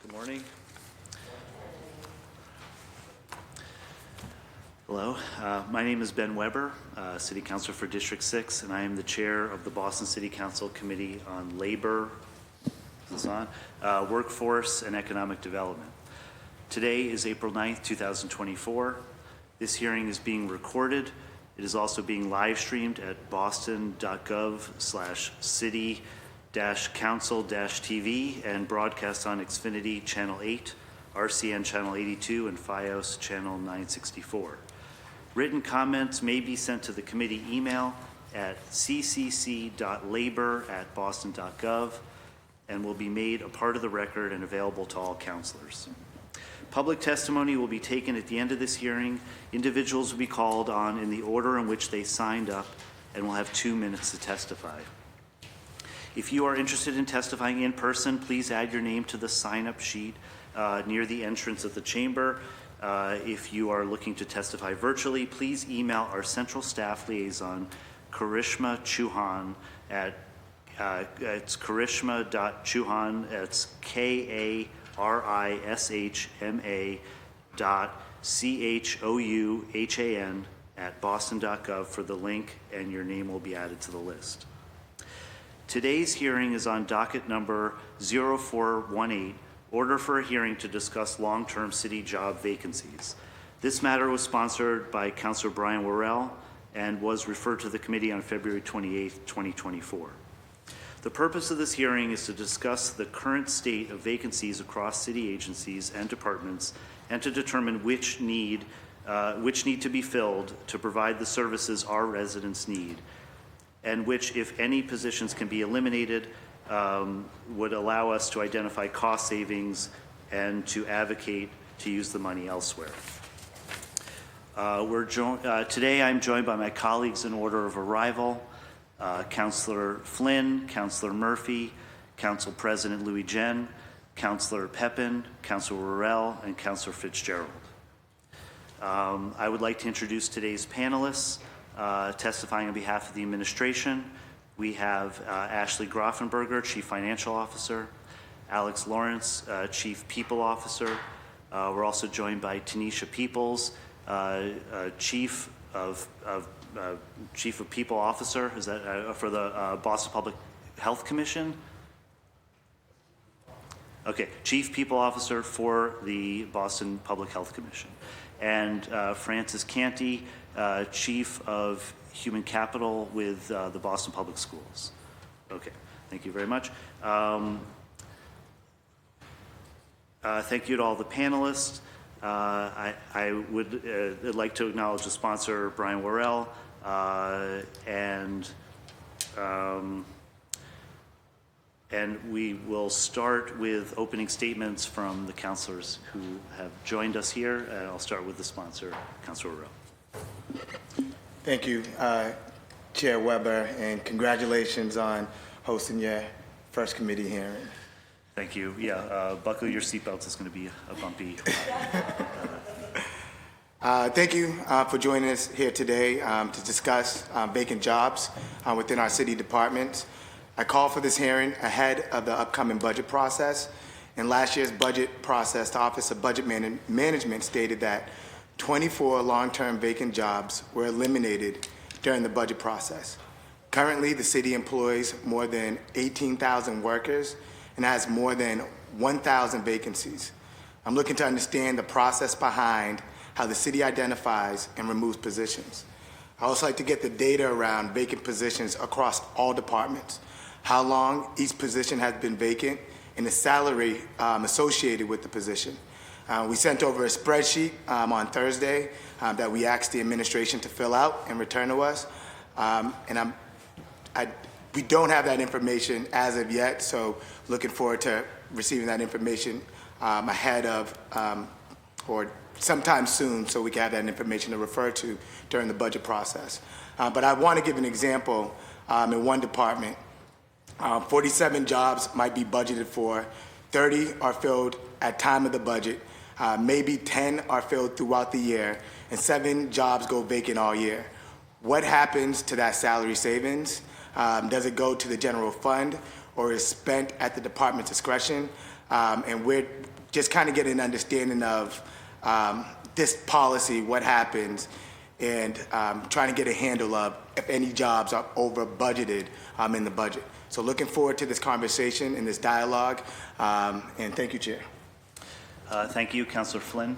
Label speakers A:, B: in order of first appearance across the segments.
A: Good morning. Hello, my name is Ben Weber, City Councilor for District 6, and I am the chair of the Boston City Council Committee on Labor, Workforce, and Economic Development. Today is April 9th, 2024. This hearing is being recorded. It is also being live streamed at boston.gov/city-council-tv and broadcast on Xfinity Channel 8, RCN Channel 82, and FiOS Channel 964. Written comments may be sent to the committee email at ccc.labor@boston.gov and will be made a part of the record and available to all councilors. Public testimony will be taken at the end of this hearing. Individuals will be called on in the order in which they signed up and will have 2 minutes to testify. If you are interested in testifying in person, please add your name to the sign-up sheet near the entrance of the chamber. If you are looking to testify virtually, please email our central staff liaison, Karishma Chauhan, at it's karishma.chauhan, it's KARISHMA.CHOUHAN at boston.gov for the link, and your name will be added to the list. Today's hearing is on docket number 0418, order for a hearing to discuss long-term city job vacancies. This matter was sponsored by Councilor Brian Worrell and was referred to the committee on February 28, 2024. The purpose of this hearing is to discuss the current state of vacancies across city agencies and departments and to determine which need to be filled to provide the services our residents need, and which, if any positions can be eliminated, would allow us to identify cost savings and to advocate to use the money elsewhere. Today I'm joined by my colleagues in order of arrival, Councilor Flynn, Councilor Murphy, Council President Louis Jen, Councilor Pepin, Councilor Worrell, and Councilor Fitzgerald. I would like to introduce today's panelists. Testifying on behalf of the administration, we have Ashley Grafenberger, Chief Financial Officer, Alex Lawrence, Chief People Officer. We're also joined by Tanisha Peoples, Chief of People Officer. Is that for the Boston Public Health Commission? Okay, Chief People Officer for the Boston Public Health Commission. And Francis Canty, Chief of Human Capital with the Boston Public Schools. Okay, thank you very much. Thank you to all the panelists. I would like to acknowledge the sponsor, Brian Worrell, and we will start with opening statements from the councilors who have joined us here. And I'll start with the sponsor, Councilor Worrell.
B: Thank you, Chair Weber, and congratulations on hosting your first committee hearing.
A: Thank you. Yeah, buckle your seatbelts. It's going to be a bumpy.
B: Thank you for joining us here today to discuss vacant jobs within our city departments. I called for this hearing ahead of the upcoming budget process. In last year's budget process, the Office of Budget Management stated that 24 long-term vacant jobs were eliminated during the budget process. Currently, the city employs more than 18,000 workers and has more than 1,000 vacancies. I'm looking to understand the process behind how the city identifies and removes positions. I also like to get the data around vacant positions across all departments, how long each position has been vacant, and the salary associated with the position. We sent over a spreadsheet on Thursday that we asked the administration to fill out and return to us. We don't have that information as of yet, so looking forward to receiving that information ahead of or sometime soon so we can have that information to refer to during the budget process. But I want to give an example in one department. 47 jobs might be budgeted for, 30 are filled at time of the budget, maybe 10 are filled throughout the year, and 7 jobs go vacant all year. What happens to that salary savings? Does it go to the general fund or is spent at the department's discretion? And just kind of get an understanding of this policy, what happens, and trying to get a handle of if any jobs are over budgeted in the budget. So looking forward to this conversation and this dialogue, and thank you, Chair.
A: Thank you, Councillor Flynn.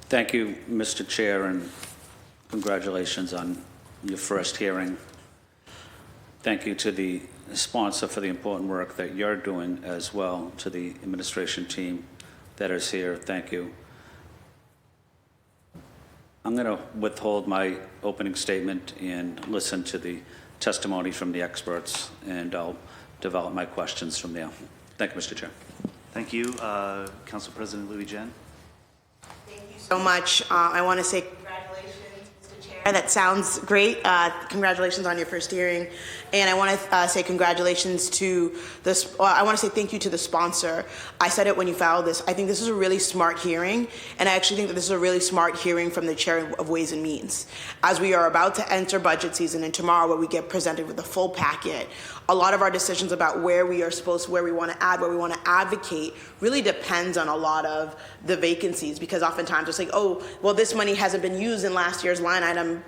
C: Thank you, Mr. Chair, and congratulations on your first hearing. Thank you to the sponsor for the important work that you're doing as well, to the administration team that is here. Thank you. I'm going to withhold my opening statement and listen to the testimony from the experts, and I'll develop my questions from there. Thank you, Mr. Chair.
A: Thank you. Council President Louis Jen.
D: Thank you so much. I want to say congratulations, Mr. Chair. That sounds great. Congratulations on your first hearing. And I want to say congratulations to this. I want to say thank you to the sponsor. I said it when you filed this. I think this is a really smart hearing, and I actually think that this is a really smart hearing from the Chair of Ways and Means. As we are about to enter budget season, and tomorrow where we get presented with the full packet, a lot of our decisions about where we are supposed, where we want to add, where we want to advocate, really depends on a lot of the vacancies, because oftentimes it's like, oh, well, this money hasn't been used in last year's line item,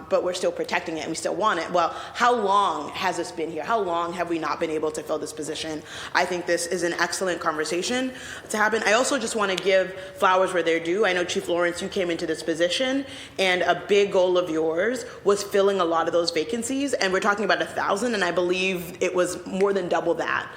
D: but we're still protecting it and we still want it. Well, how long has this been here? How long have we not been able to fill this position? I think this is an excellent conversation to happen. I also just want to give flowers where they're due. I know, Chief Lawrence, you came into this position, and a big goal of yours was filling a lot of those vacancies, and we're talking about 1,000, and I believe it was more than double that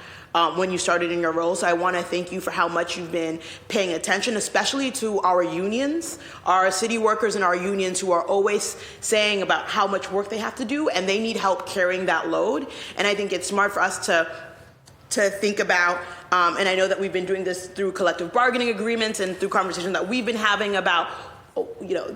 D: when you started in your role. So I want to thank you for how much you've been paying attention, especially to our unions, our city workers and our unions, who are always saying about how much work they have to do, and they need help carrying that load. And I think it's smart for us to think about, and I know that we've been doing this through collective bargaining agreements and through conversations that we've been having about, you know,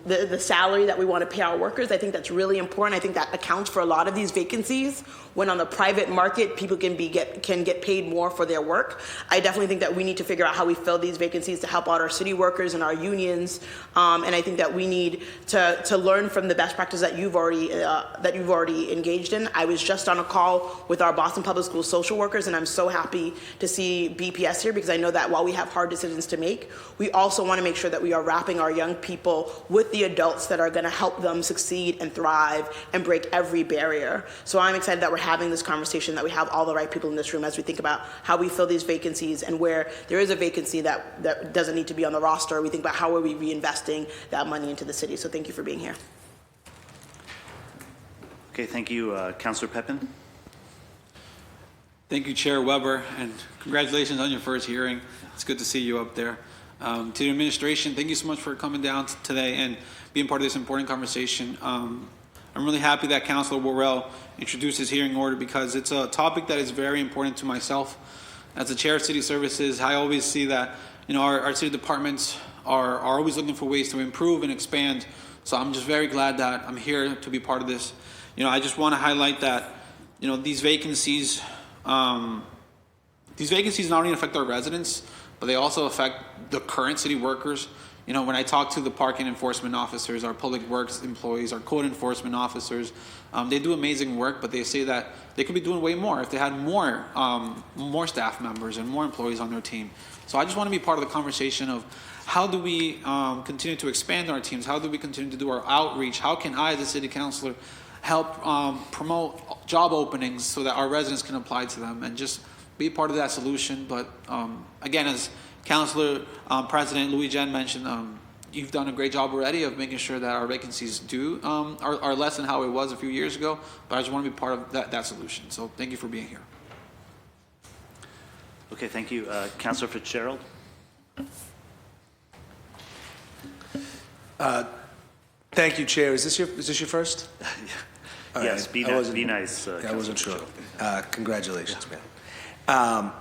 D: the salary that we want to pay our workers. I think that's really important. I think that accounts for a lot of these vacancies. When on the private market, people can get paid more for their work. I definitely think that we need to figure out how we fill these vacancies to help out our city workers and our unions. And I think that we need to learn from the best practice that you've already engaged in. I was just on a call with our Boston Public Schools social workers, and I'm so happy to see BPS here, because I know that while we have hard decisions to make, we also want to make sure that we are wrapping our young people with the adults that are going to help them succeed and thrive and break every barrier. So I'm excited that we're having this conversation, that we have all the right people in this room as we think about how we fill these vacancies, and where there is a vacancy that doesn't need to be on the roster, we think about how are we reinvesting that money into the city. So thank you for being here.
A: Okay, thank you. Councillor Pepin.
E: Thank you, Chair Weber, and congratulations on your first hearing. It's good to see you up there. To the administration, thank you so much for coming down today and being part of this important conversation. I'm really happy that Councilor Worrell introduced his hearing order, because it's a topic that is very important to myself. As the Chair of City Services, I always see that, you know, our city departments are always looking for ways to improve and expand. So I'm just very glad that I'm here to be part of this. You know, I just want to highlight that, you know, these vacancies not only affect our residents, but they also affect the current city workers. You know, when I talk to the parking enforcement officers, our public works employees, our code enforcement officers, they do amazing work, but they say that they could be doing way more if they had more staff members and more employees on their team. So I just want to be part of the conversation of how do we continue to expand our teams? How do we continue to do our outreach? How can I, as a city councilor, help promote job openings so that our residents can apply to them, and just be part of that solution? But again, as Councilor President Louis Jen mentioned, you've done a great job already of making sure that our vacancies are less than how it was a few years ago. But I just want to be part of that solution. So thank you for being here.
A: Okay, thank you. Councillor Fitzgerald.
F: Thank you, Chair. Is this your first?
A: Yes,
F: right.
A: be nice.
F: I wasn't sure. Congratulations, man.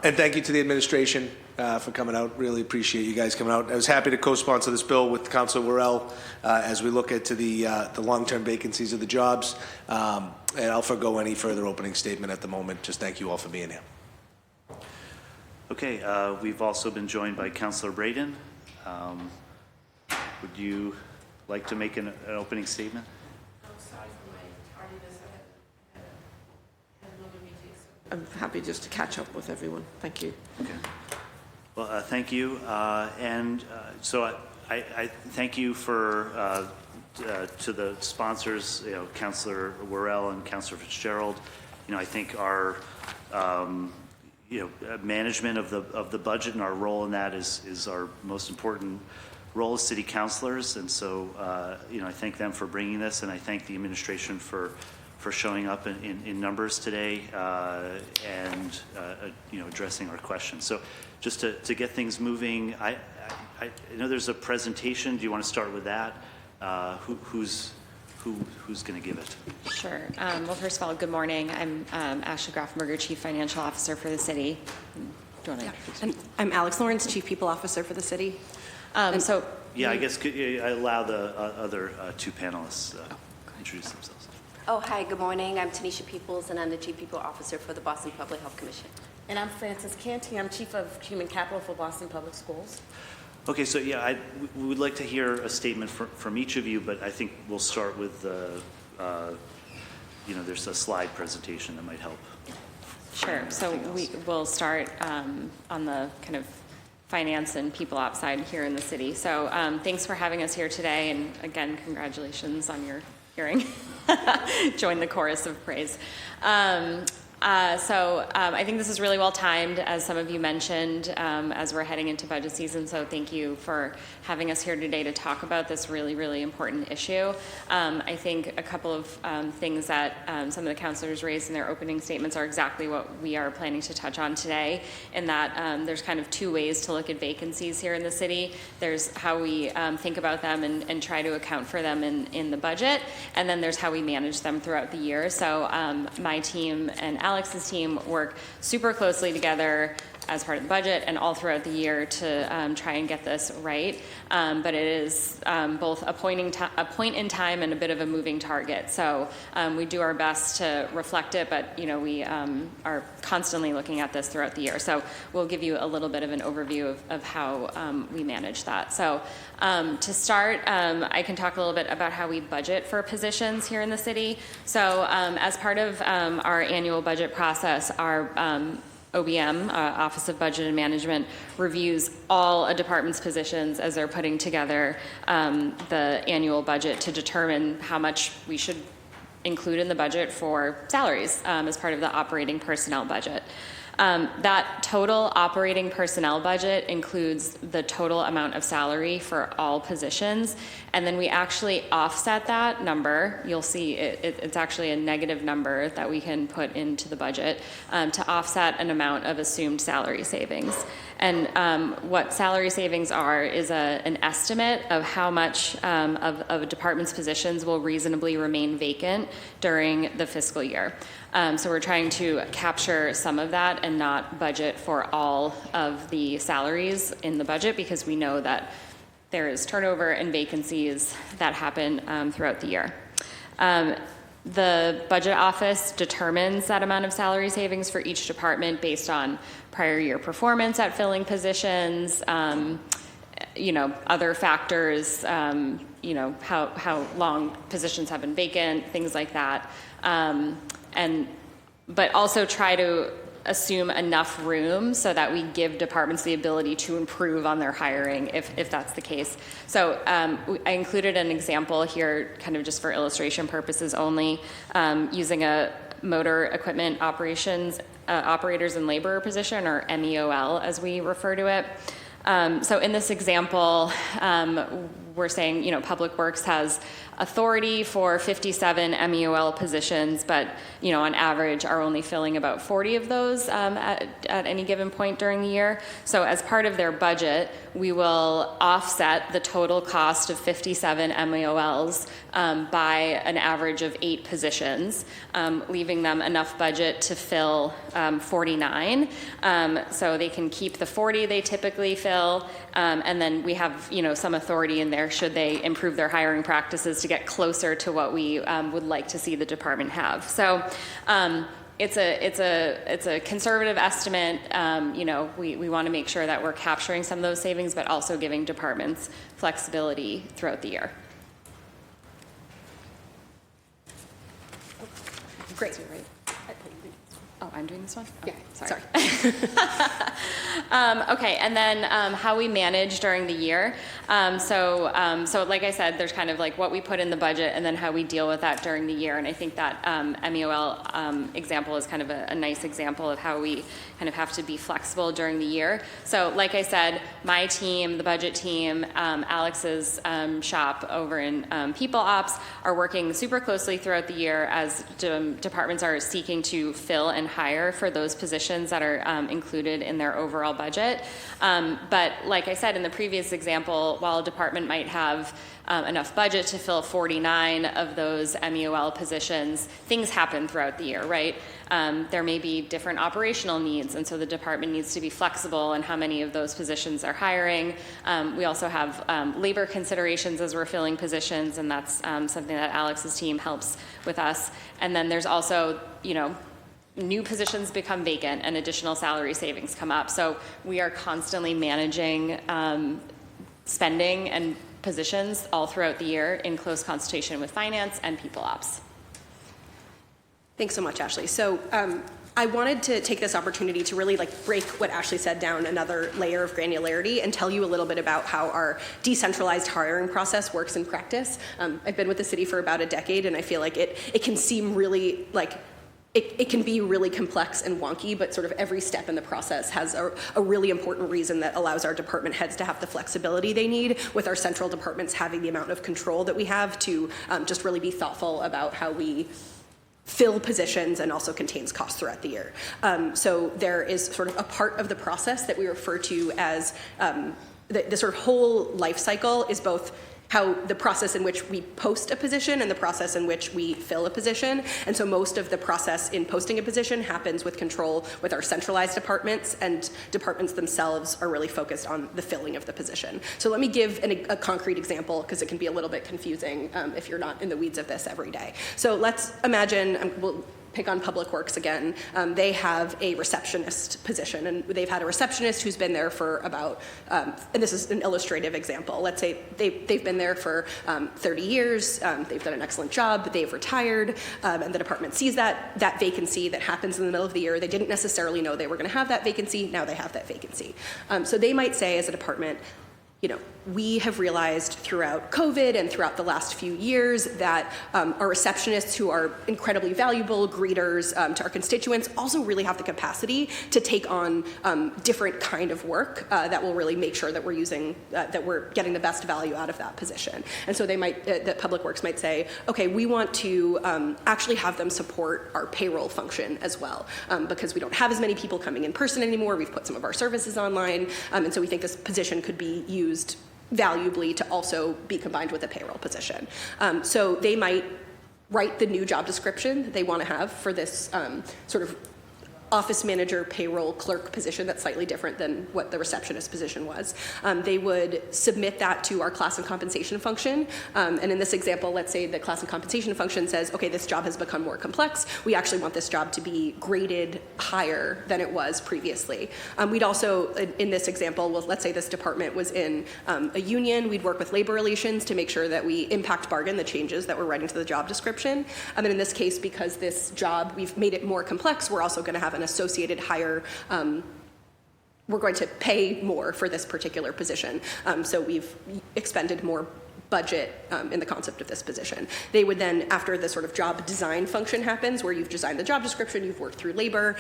F: And thank you to the administration for coming out. Really appreciate you guys coming out. I was happy to co-sponsor this bill with Councilor Worrell as we look into the long-term vacancies of the jobs. And I'll forgo any further opening statement at the moment. Just thank you all for being here.
A: Okay, we've also been joined by Councillor Braden. Would you like to make an opening statement?
D: I'm sorry for my tardiness.
G: I'm happy just to catch up with everyone. Thank you.
A: Okay. Well, thank you. So I thank you for, to the sponsors, Councillor Worrell and Councillor Fitzgerald. I think our, management of the budget and our role in that is our most important role as city councilors. And so, I thank them for bringing this, and I thank the administration for showing up in numbers today and addressing our questions. So just to get things moving, I know there's a presentation. Do you want to start with that? Who's going to give it?
H: Sure. Well, first of all, good morning. I'm Ashley Grafenberger, Chief Financial Officer for the city. Do you want to introduce me?
I: I'm Alex Lawrence, Chief People Officer for the city.
A: I guess could you allow the other two panelists introduce themselves?
I: Oh, hi, good morning. I'm Tanisha Peoples, and I'm the Chief People Officer for the Boston Public Health Commission.
G: And I'm Frances Canty. I'm Chief of Human Capital for Boston Public Schools.
A: Okay, so we would like to hear a statement from each of you, but I think we'll start with there's a slide presentation that might help.
H: Sure. So we will start on the kind of finance and people ops side here in the city. So thanks for having us here today, and again, congratulations on your hearing. Join the chorus of praise. I think this is really well timed, as some of you mentioned, as we're heading into budget season. So thank you for having us here today to talk about this really, really important issue. I think a couple of things that some of the councilors raised in their opening statements are exactly what we are planning to touch on today, in that there's kind of two ways to look at vacancies here in the city. There's how we think about them and try to account for them in the budget, and then there's how we manage them throughout the year. So my team and Alex's team work super closely together as part of the budget and all throughout the year to try and get this right. But it is both a point in time and a bit of a moving target. So we do our best to reflect it, but we are constantly looking at this throughout the year. So we'll give you a little bit of an overview of how we manage that. So to start, I can talk a little bit about how we budget for positions here in the city. So as part of our annual budget process, our OBM, Office of Budget and Management, reviews all a department's positions as they're putting together the annual budget to determine how much we should include in the budget for salaries as part of the operating personnel budget. That total operating personnel budget includes the total amount of salary for all positions, and then we actually offset that number. You'll see it's actually a negative number that we can put into the budget to offset an amount of assumed salary savings. And what salary savings are is an estimate of how much of a department's positions will reasonably remain vacant during the fiscal year. So we're trying to capture some of that and not budget for all of the salaries in the budget, because we know that there is turnover and vacancies that happen throughout the year. The budget office determines that amount of salary savings for each department based on prior year performance at filling positions, other factors, how long positions have been vacant, things like that. But also try to assume enough room so that we give departments the ability to improve on their hiring if that's the case. So I included an example here kind of just for illustration purposes only, using a motor equipment operators and laborer position, or MEOL as we refer to it. So in this example, we're saying, Public Works has authority for 57 MEOL positions, but, on average are only filling about 40 of those at any given point during the year. So as part of their budget, we will offset the total cost of 57 MEOLs by an average of 8 positions, leaving them enough budget to fill 49. So they can keep the 40 they typically fill, and then we have, some authority in there should they improve their hiring practices to get closer to what we would like to see the department have. So it's a conservative estimate. We want to make sure that we're capturing some of those savings, but also giving departments flexibility throughout the year.
I: Great.
H: Oh, I'm doing this one?
G: Yeah,
H: Sorry.
G: sorry.
H: Okay, and then how we manage during the year. So like I said, there's kind of like what we put in the budget and then how we deal with that during the year. And I think that MEOL example is kind of a nice example of how we kind of have to be flexible during the year. So like I said, my team, the budget team, Alex's shop over in People Ops are working super closely throughout the year as departments are seeking to fill and hire for those positions that are included in their overall budget. But like I said in the previous example, while a department might have enough budget to fill 49 of those MEOL positions, things happen throughout the year, right? There may be different operational needs, and so the department needs to be flexible in how many of those positions they're hiring. We also have labor considerations as we're filling positions, and that's something that Alex's team helps with us. And then there's also, new positions become vacant and additional salary savings come up. So we are constantly managing spending and positions all throughout the year in close consultation with finance and People Ops.
G: Thanks so much, Ashley. So I wanted to take this opportunity to really break what Ashley said down another layer of granularity and tell you a little bit about how our decentralized hiring process works in practice. I've been with the city for about a decade, and I feel like it can seem really it can be really complex and wonky, but sort of every step in the process has a really important reason that allows our department heads to have the flexibility they need, with our central departments having the amount of control that we have to just really be thoughtful about how we fill positions and also contains costs throughout the year. So there is sort of a part of the process that we refer to as the sort of whole life cycle is both how the process in which we post a position and the process in which we fill a position. And so most of the process in posting a position happens with control with our centralized departments, and departments themselves are really focused on the filling of the position. So let me give a concrete example, because it can be a little bit confusing if you're not in the weeds of this every day. So let's imagine, we'll pick on Public Works again. They have a receptionist position, and they've had a receptionist who's been there for about, and this is an illustrative example. Let's say they've been there for 30 years. They've done an excellent job. They've retired, and the department sees that vacancy that happens in the middle of the year. They didn't necessarily know they were going to have that vacancy. Now they have that vacancy. So they might say, as a department, we have realized throughout COVID and throughout the last few years that our receptionists, who are incredibly valuable greeters to our constituents, also really have the capacity to take on different kind of work that will really make sure that we're that we're getting the best value out of that position. And so they might, the Public Works might say, okay, we want to actually have them support our payroll function as well, because we don't have as many people coming in person anymore. We've put some of our services online, and so we think this position could be used valuably to also be combined with a payroll position. So they might write the new job description that they want to have for this sort of office manager, payroll clerk position that's slightly different than what the receptionist position was. They would submit that to our class and compensation function. And in this example, let's say the class and compensation function says, okay, this job has become more complex. We actually want this job to be graded higher than it was previously. We'd also, in this example, well, let's say this department was in a union. We'd work with labor relations to make sure that we impact bargain the changes that we're writing to the job description. And in this case, because this job, we've made it more complex, we're also going to have an associated higher, we're going to pay more for this particular position. So we've expended more budget in the concept of this position. They would then, after the sort of job design function happens, where you've designed the job description, you've worked through labor,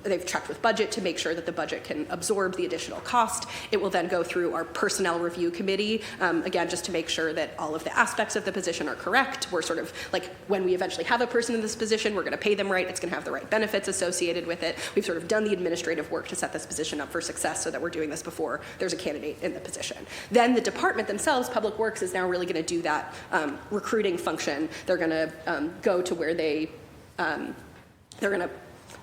G: they've checked with budget to make sure that the budget can absorb the additional cost. It will then go through our personnel review committee, again, just to make sure that all of the aspects of the position are correct. We're sort of like, when we eventually have a person in this position, we're going to pay them right. It's going to have the right benefits associated with it. We've sort of done the administrative work to set this position up for success, so that we're doing this before there's a candidate in the position. Then the department themselves, Public Works, is now really going to do that recruiting function. They're going to go to where they're going to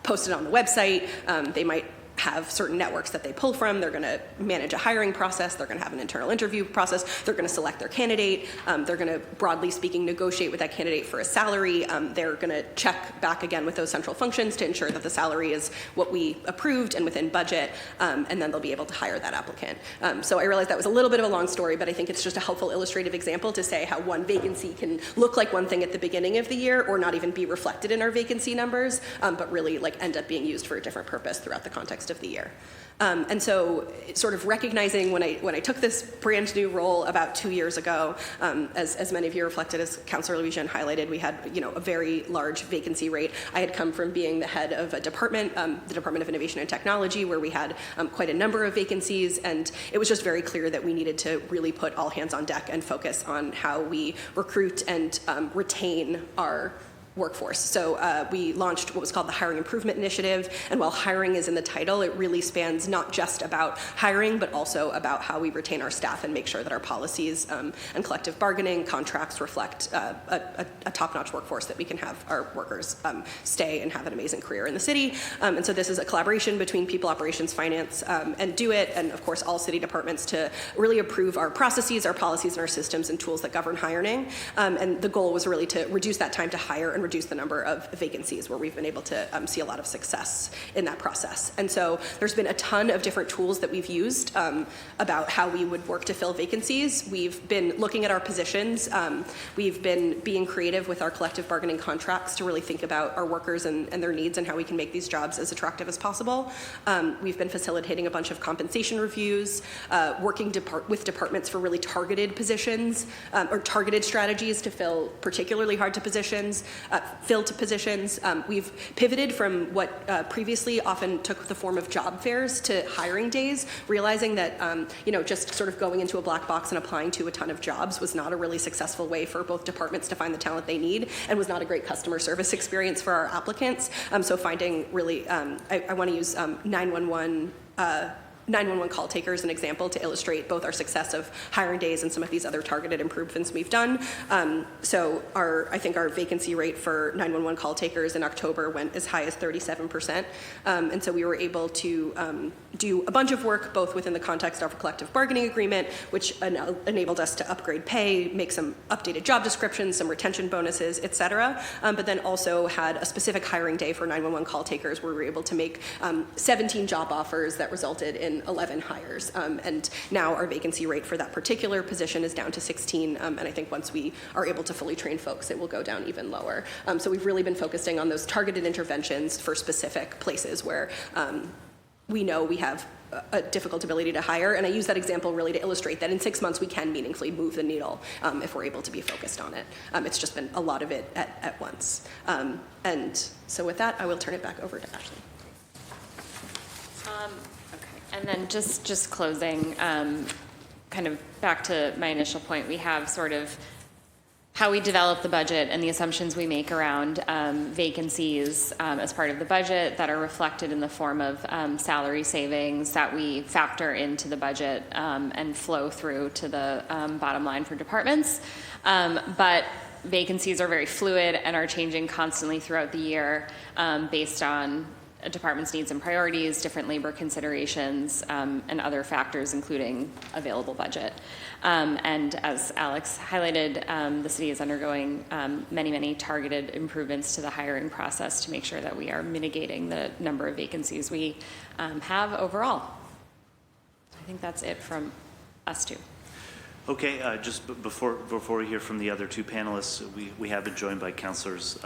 G: post it on the website. They might have certain networks that they pull from. They're going to manage a hiring process. They're going to have an internal interview process. They're going to select their candidate. They're going to, broadly speaking, negotiate with that candidate for a salary. They're going to check back again with those central functions to ensure that the salary is what we approved and within budget, and then they'll be able to hire that applicant. So I realize that was a little bit of a long story, but I think it's just a helpful illustrative example to say how one vacancy can look like one thing at the beginning of the year or not even be reflected in our vacancy numbers, but really like end up being used for a different purpose throughout the context of the year. And so sort of recognizing when I took this brand new role about 2 years ago, as many of you reflected, as Councillor Louisian highlighted, we had a very large vacancy rate. I had come from being the head of a department, the Department of Innovation and Technology, where we had quite a number of vacancies, and it was just very clear that we needed to really put all hands on deck and focus on how we recruit and retain our workforce. So we launched what was called the Hiring Improvement Initiative, and while hiring is in the title, it really spans not just about hiring, but also about how we retain our staff and make sure that our policies and collective bargaining contracts reflect a top-notch workforce, that we can have our workers stay and have an amazing career in the city. And so this is a collaboration between People Operations, Finance, and Do It, and of course all city departments to really improve our processes, our policies, and our systems and tools that govern hiring. And the goal was really to reduce that time to hire and reduce the number of vacancies, where we've been able to see a lot of success in that process. And so there's been a ton of different tools that we've used about how we would work to fill vacancies. We've been looking at our positions. We've been being creative with our collective bargaining contracts to really think about our workers and their needs and how we can make these jobs as attractive as possible. We've been facilitating a bunch of compensation reviews, working with departments for really targeted positions or targeted strategies to fill particularly hard to positions. We've pivoted from what previously often took the form of job fairs to hiring days, realizing that just sort of going into a black box and applying to a ton of jobs was not a really successful way for both departments to find the talent they need, and was not a great customer service experience for our applicants. So finding really, I want to use 911 call takers an example to illustrate both our success of hiring days and some of these other targeted improvements we've done. So I think our vacancy rate for 911 call takers in October went as high as 37%. And so we were able to do a bunch of work both within the context of a collective bargaining agreement, which enabled us to upgrade pay, make some updated job descriptions, some retention bonuses, et cetera. But then also had a specific hiring day for 911 call takers where we were able to make 17 job offers that resulted in 11 hires. And now our vacancy rate for that particular position is down to 16. And I think once we are able to fully train folks, it will go down even lower. So we've really been focusing on those targeted interventions for specific places where we know we have a difficult ability to hire. And I use that example really to illustrate that in 6 months we can meaningfully move the needle if we're able to be focused on it. It's just been a lot of it at once. And so with that, I will turn it back over to Ashley.
H: And then just closing, kind of back to my initial point, we have sort of how we develop the budget and the assumptions we make around vacancies as part of the budget that are reflected in the form of salary savings that we factor into the budget and flow through to the bottom line for departments. But vacancies are very fluid and are changing constantly throughout the year based on a department's needs and priorities, different labor considerations, and other factors, including available budget. And as Alex highlighted, the city is undergoing many targeted improvements to the hiring process to make sure that we are mitigating the number of vacancies we have overall. I think that's it from us two.
A: Okay, just before we hear from the other two panelists, we have been joined by Councilors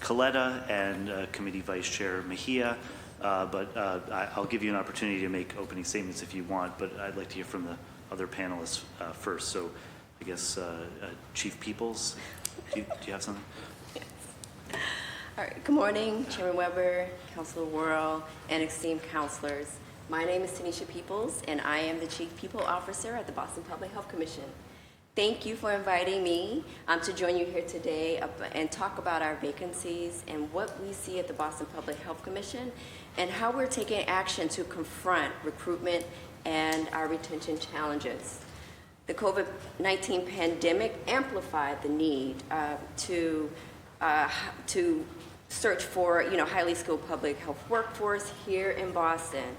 A: Coletta and Committee Vice Chair Mejia, but I'll give you an opportunity to make opening statements if you want, but I'd like to hear from the other panelists first. So I guess Chief Peoples, do you have something?
I: Yes. All right, good morning, Chairman Weber, Councilor Worrell, and esteemed councilors. My name is Tanisha Peoples, and I am the Chief People Officer at the Boston Public Health Commission. Thank you for inviting me to join you here today and talk about our vacancies and what we see at the Boston Public Health Commission and how we're taking action to confront recruitment and our retention challenges. The COVID-19 pandemic amplified the need to search for, highly skilled public health workforce here in Boston.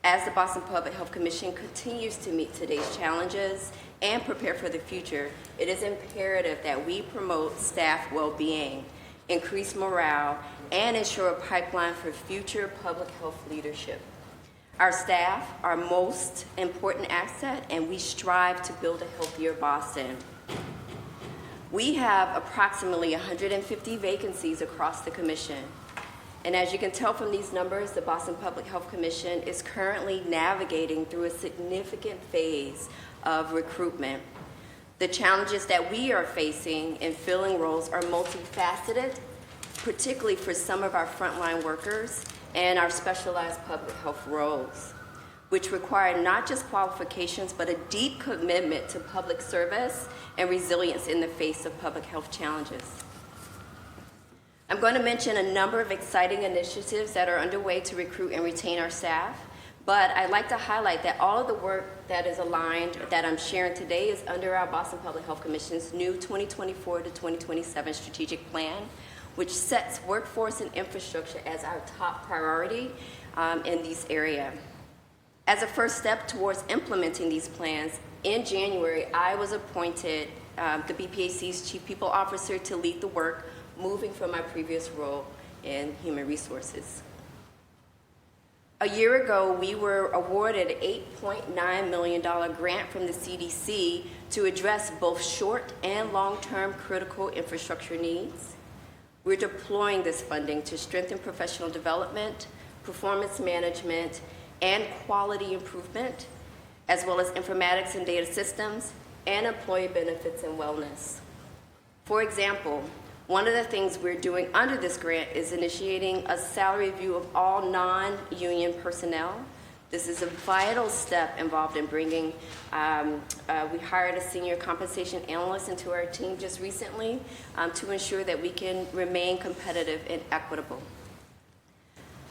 I: As the Boston Public Health Commission continues to meet today's challenges and prepare for the future, it is imperative that we promote staff well-being, increase morale, and ensure a pipeline for future public health leadership. Our staff are our most important asset, and we strive to build a healthier Boston. We have approximately 150 vacancies across the commission. And as you can tell from these numbers, the Boston Public Health Commission is currently navigating through a significant phase of recruitment. The challenges that we are facing in filling roles are multifaceted, particularly for some of our frontline workers and our specialized public health roles, which require not just qualifications, but a deep commitment to public service and resilience in the face of public health challenges. I'm going to mention a number of exciting initiatives that are underway to recruit and retain our staff, but I'd like to highlight that all of the work that is aligned, that I'm sharing today, is under our Boston Public Health Commission's new 2024 to 2027 strategic plan, which sets workforce and infrastructure as our top priority in these areas. As a first step towards implementing these plans, in January, I was appointed the BPAC's Chief People Officer to lead the work, moving from my previous role in human resources. A year ago, we were awarded an $8.9 million grant from the CDC to address both short and long-term critical infrastructure needs. We're deploying this funding to strengthen professional development, performance management, and quality improvement, as well as informatics and data systems, and employee benefits and wellness. For example, one of the things we're doing under this grant is initiating a salary review of all non-union personnel. This is a vital step involved in bringing, we hired a senior compensation analyst into our team just recently to ensure that we can remain competitive and equitable.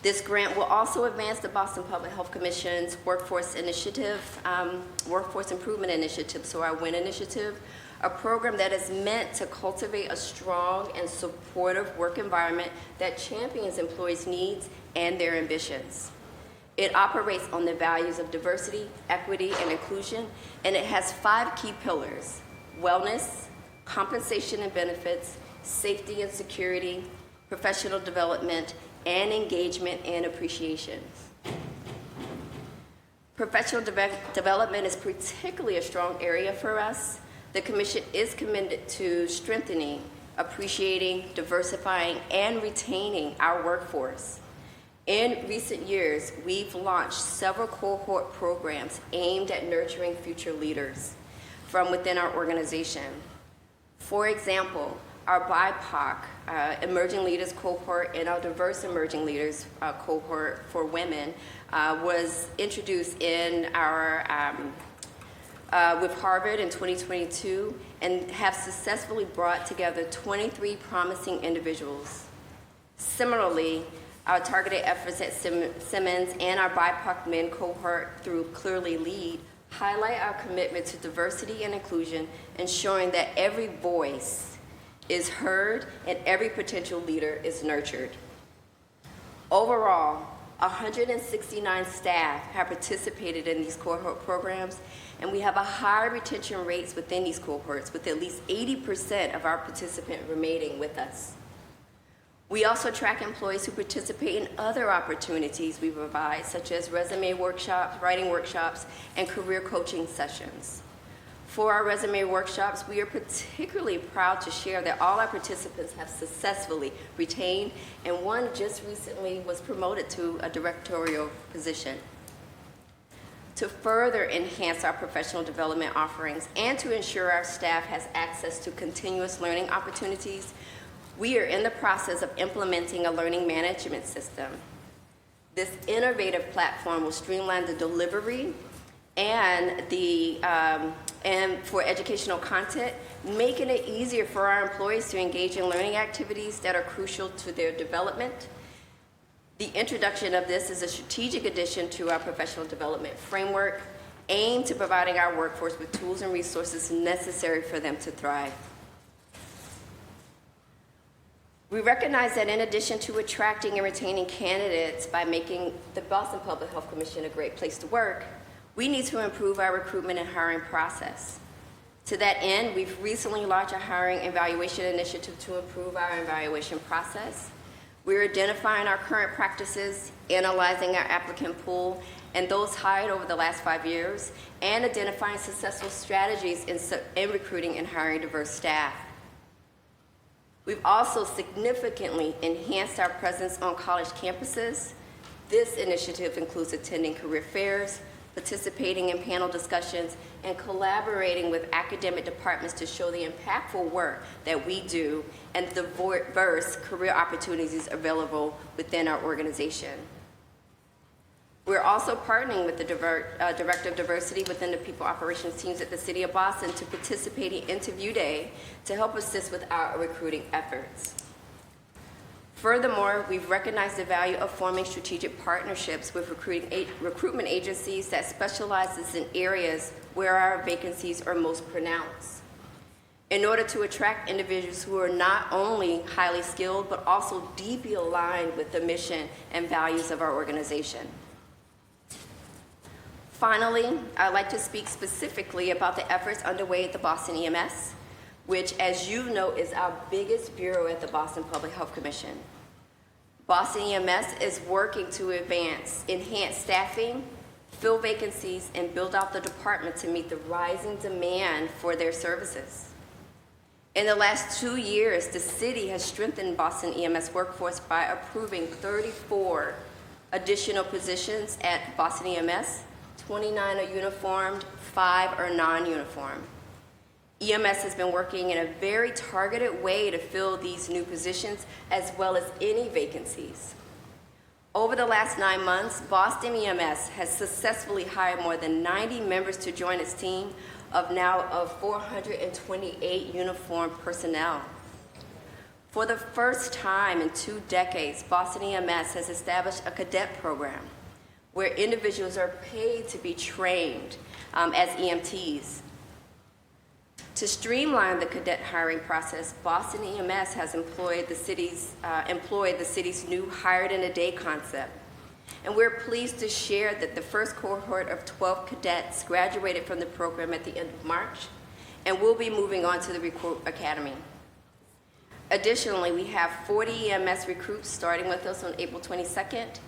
I: This grant will also advance the Boston Public Health Commission's workforce initiative, workforce improvement initiative, so our WIN initiative, a program that is meant to cultivate a strong and supportive work environment that champions employees' needs and their ambitions. It operates on the values of diversity, equity, and inclusion, and it has 5 key pillars: wellness, compensation and benefits, safety and security, professional development, and engagement and appreciation. Professional development is particularly a strong area for us. The Commission is committed to strengthening, appreciating, diversifying, and retaining our workforce. In recent years, we've launched several cohort programs aimed at nurturing future leaders from within our organization. For example, our BIPOC Emerging Leaders cohort and our Diverse Emerging Leaders cohort for women was introduced in our with Harvard in 2022 and have successfully brought together 23 promising individuals. Similarly, our targeted efforts at Simmons and our BIPOC men cohort through Clearly Lead highlight our commitment to diversity and inclusion, ensuring that every voice is heard and every potential leader is nurtured. Overall, 169 staff have participated in these cohort programs, and we have a high retention rates within these cohorts, with at least 80% of our participants remaining with us. We also track employees who participate in other opportunities we provide, such as resume workshops, writing workshops, and career coaching sessions. For our resume workshops, we are particularly proud to share that all our participants have successfully retained, and one just recently was promoted to a directorial position. To further enhance our professional development offerings and to ensure our staff has access to continuous learning opportunities, we are in the process of implementing a learning management system. This innovative platform will streamline the delivery and for educational content, making it easier for our employees to engage in learning activities that are crucial to their development. The introduction of this is a strategic addition to our professional development framework, aimed to providing our workforce with tools and resources necessary for them to thrive. We recognize that in addition to attracting and retaining candidates by making the Boston Public Health Commission a great place to work, we need to improve our recruitment and hiring process. To that end, we've recently launched a hiring evaluation initiative to improve our evaluation process. We're identifying our current practices, analyzing our applicant pool and those hired over the last 5 years, and identifying successful strategies in recruiting and hiring diverse staff. We've also significantly enhanced our presence on college campuses. This initiative includes attending career fairs, participating in panel discussions, and collaborating with academic departments to show the impactful work that we do and the diverse career opportunities available within our organization. We're also partnering with the Director of Diversity within the People Operations teams at the City of Boston to participate in Interview Day to help assist with our recruiting efforts. Furthermore, we've recognized the value of forming strategic partnerships with recruitment agencies that specializes in areas where our vacancies are most pronounced, in order to attract individuals who are not only highly skilled, but also deeply aligned with the mission and values of our organization. Finally, I'd like to speak specifically about the efforts underway at the Boston EMS, which, as you know, is our biggest bureau at the Boston Public Health Commission. Boston EMS is working to enhance staffing, fill vacancies, and build out the department to meet the rising demand for their services. In the last 2 years, the city has strengthened Boston EMS workforce by approving 34 additional positions at Boston EMS. 29 are uniformed, 5 are non-uniform. EMS has been working in a very targeted way to fill these new positions as well as any vacancies. Over the last 9 months, Boston EMS has successfully hired more than 90 members to join its team of 428 uniformed personnel. For the first time in 2 decades, Boston EMS has established a cadet program where individuals are paid to be trained as EMTs. To streamline the cadet hiring process, Boston EMS has employed the city's new hired in a day concept. And we're pleased to share that the first cohort of 12 cadets graduated from the program at the end of March and will be moving on to the Recruit Academy. Additionally, we have 40 EMS recruits starting with us on April 22nd,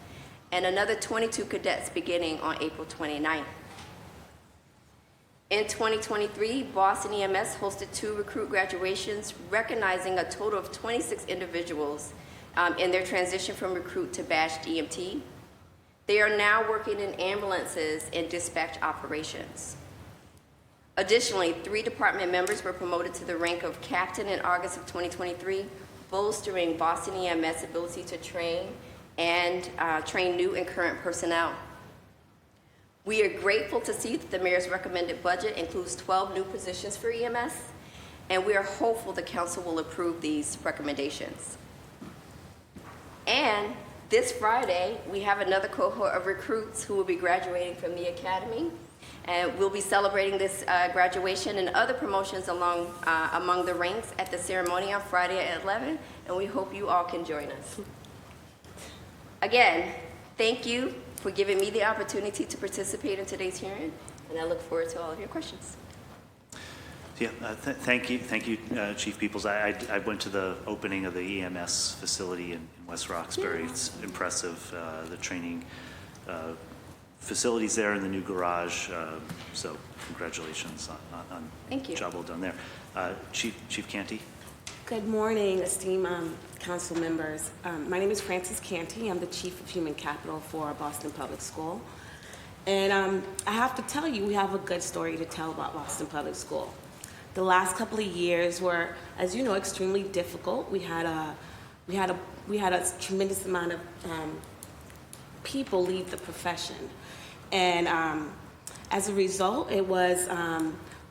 I: and another 22 cadets beginning on April 29th. In 2023, Boston EMS hosted 2 recruit graduations, recognizing a total of 26 individuals in their transition from recruit to badged EMT. They are now working in ambulances and dispatch operations. Additionally, 3 department members were promoted to the rank of captain in August of 2023, bolstering Boston EMS' ability to train new and current personnel. We are grateful to see that the mayor's recommended budget includes 12 new positions for EMS, and we are hopeful the council will approve these recommendations. And this Friday, we have another cohort of recruits who will be graduating from the academy, and we'll be celebrating this graduation and other promotions among the ranks at the ceremony on Friday at 11, and we hope you all can join us. Again, thank you for giving me the opportunity to participate in today's hearing, and I look forward to all of your questions.
A: Yeah, thank you, Chief Peoples. I went to the opening of the EMS facility in West Roxbury. It's impressive, the training facilities there in the new garage. So congratulations on
I: Thank you.
A: Job well done there. Chief Canty.
J: Good morning, esteemed council members. My name is Frances Canty. I'm the Chief of Human Capital for Boston Public School. And I have to tell you, we have a good story to tell about Boston Public School. The last couple of years were, as you know, extremely difficult. We had a tremendous amount of people leave the profession. And as a result, it was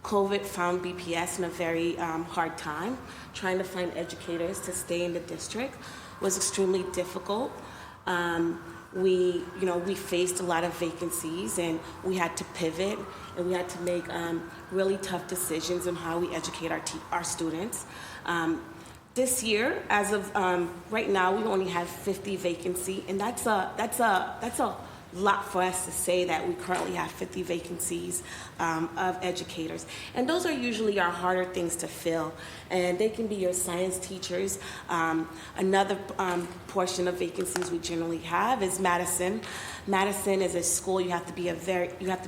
J: COVID found BPS in a very hard time. Trying to find educators to stay in the district was extremely difficult. We faced a lot of vacancies, and we had to pivot, and we had to make really tough decisions on how we educate our students. This year, as of right now, we only have 50 vacancy, and that's a lot for us to say that we currently have 50 vacancies of educators. And those are usually our harder things to fill, and they can be your science teachers. Another portion of vacancies we generally have is Madison. Madison is a school you have to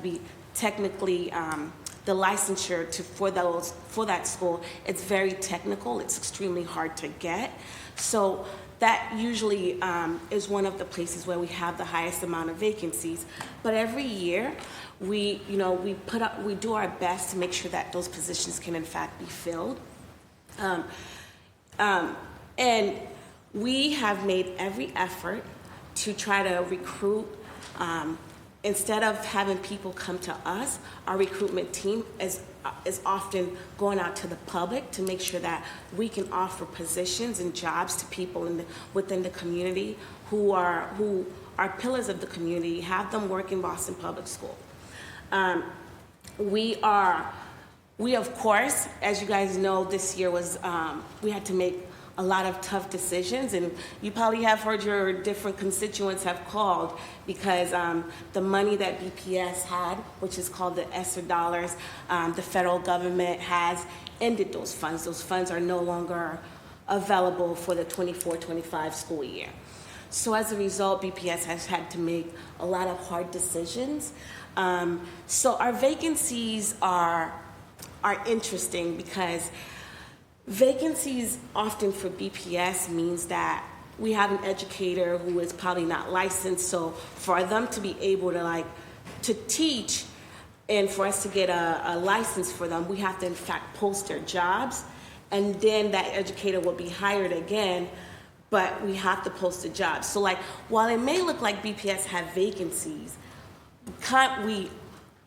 J: be technically the licensure for that school. It's very technical. It's extremely hard to get. So that usually is one of the places where we have the highest amount of vacancies. But every year, we do our best to make sure that those positions can in fact be filled. And we have made every effort to try to recruit. Instead of having people come to us, our recruitment team is often going out to the public to make sure that we can offer positions and jobs to people within the community who are pillars of the community, have them work in Boston Public School. We of course, as you guys know, this year was we had to make a lot of tough decisions, and you probably have heard your different constituents have called because the money that BPS had, which is called the ESSER dollars, the federal government has ended those funds. Those funds are no longer available for the 24-25 school year. So as a result, BPS has had to make a lot of hard decisions. So our vacancies are interesting because vacancies often for BPS means that we have an educator who is probably not licensed, so for them to be able to teach and for us to get a license for them, we have to in fact post their jobs, and then that educator will be hired again, but we have to post the jobs. So while it may look like BPS have vacancies, we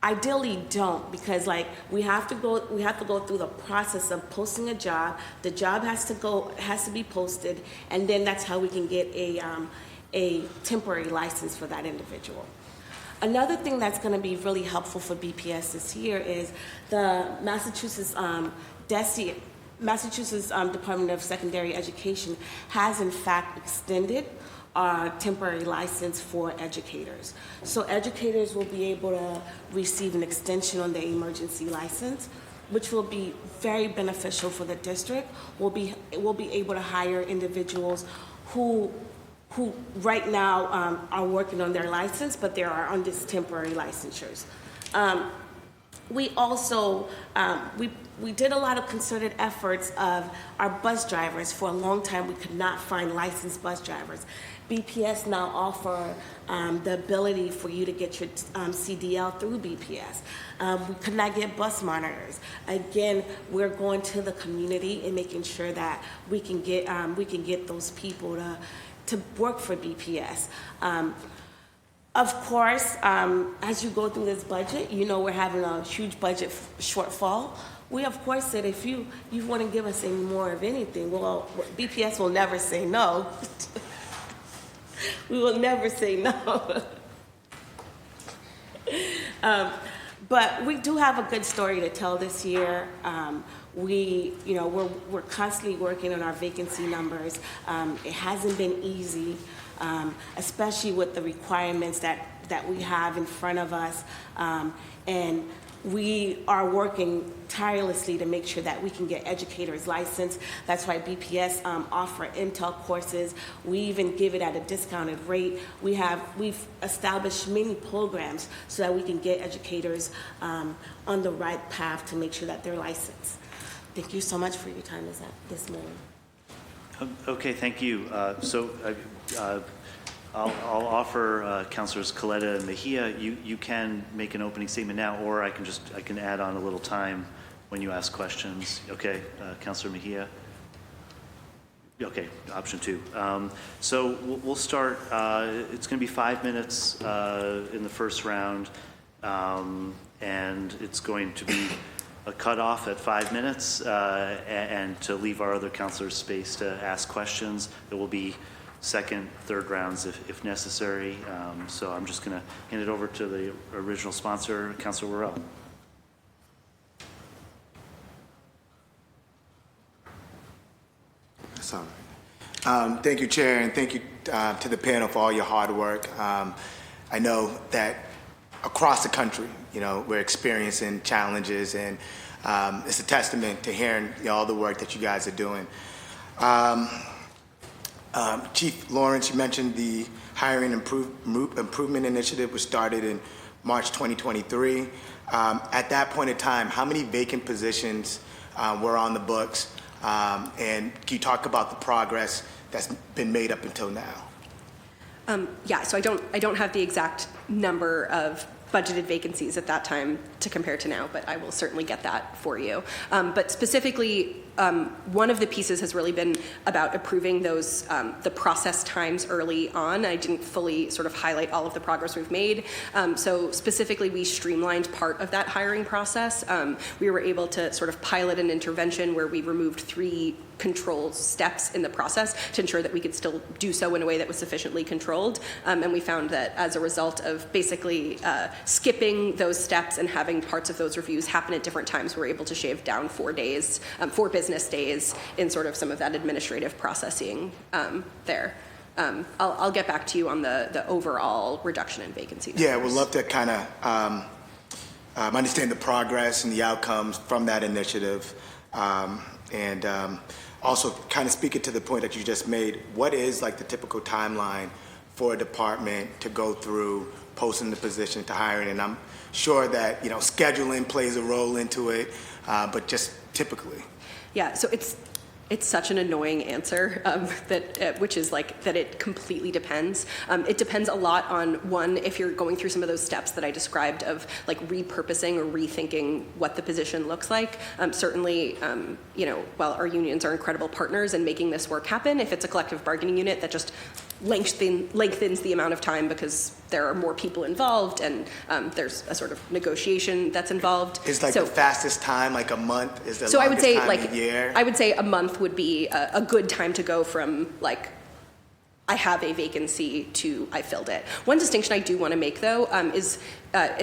J: ideally don't, because we have to go through the process of posting a job. The job has to be posted, and then that's how we can get a temporary license for that individual. Another thing that's going to be really helpful for BPS this year is the Massachusetts Department of Secondary Education has in fact extended our temporary license for educators. So educators will be able to receive an extension on their emergency license, which will be very beneficial for the district. We'll be able to hire individuals who right now are working on their license, but they are on this temporary licensures. We also, we did a lot of concerted efforts of our bus drivers. For a long time, we could not find licensed bus drivers. BPS now offer the ability for you to get your CDL through BPS. We could not get bus monitors. Again, we're going to the community and making sure that we can get those people to work for BPS. Of course, as you go through this budget, we're having a huge budget shortfall. We, of course, said if you want to give us any more of anything, well, BPS will never say no. We will never say no. But we do have a good story to tell this year. We're constantly working on our vacancy numbers. It hasn't been easy, especially with the requirements that we have in front of us. And we are working tirelessly to make sure that we can get educators licensed. That's why BPS offer Intel courses. We even give it at a discounted rate. We've established many programs so that we can get educators on the right path to make sure that they're licensed. Thank you so much for your time this morning.
A: Okay, thank you. I'll offer Councilors Coletta and Mejia. You can make an opening statement now, or I can add on a little time when you ask questions. Okay, Councilor Mejia. Okay, option 2. So we'll start. It's going to be 5 minutes in the first round, and it's going to be a cutoff at 5 minutes, and to leave our other councilors space to ask questions. There will be second, third rounds if necessary. So I'm just going to hand it over to the original sponsor, Councilor Worrell.
B: That's all right. Thank you, Chair, and thank you to the panel for all your hard work. I know that across the country, we're experiencing challenges, and it's a testament to hearing all the work that you guys are doing. Chief Lawrence, you mentioned the Hiring Improvement Initiative, which started in March 2023. At that point in time, how many vacant positions were on the books? And can you talk about the progress that's been made up until now?
G: Yeah, so I don't have the exact number of budgeted vacancies at that time to compare to now, but I will certainly get that for you. But specifically, one of the pieces has really been about approving those, the process times early on. I didn't fully sort of highlight all of the progress we've made. So specifically, we streamlined part of that hiring process. We were able to sort of pilot an intervention where we removed 3 control steps in the process to ensure that we could still do so in a way that was sufficiently controlled. And we found that as a result of basically skipping those steps and having parts of those reviews happen at different times, we're able to shave down 4 days, 4 business days in sort of some of that administrative processing there. I'll get back to you on the overall reduction in vacancy numbers.
B: Yeah, we'd love to kind of understand the progress and the outcomes from that initiative. And also kind of speaking to the point that you just made, what is like the typical timeline for a department to go through posting the position to hiring? And I'm sure that, scheduling plays a role into it, but just typically.
G: Yeah, so it's such an annoying answer which is like that it completely depends. It depends a lot on, one, if you're going through some of those steps that I described of like repurposing or rethinking what the position looks like. Certainly, while our unions are incredible partners in making this work happen, if it's a collective bargaining unit that just lengthens the amount of time because there are more people involved and there's a sort of negotiation that's involved.
B: Is like the fastest time, like a month, is the
G: so
B: longest
G: I would say
B: time
G: like
B: a year?
G: I would say a month would be a good time to go from like I have a vacancy to I filled it. One distinction I do want to make though is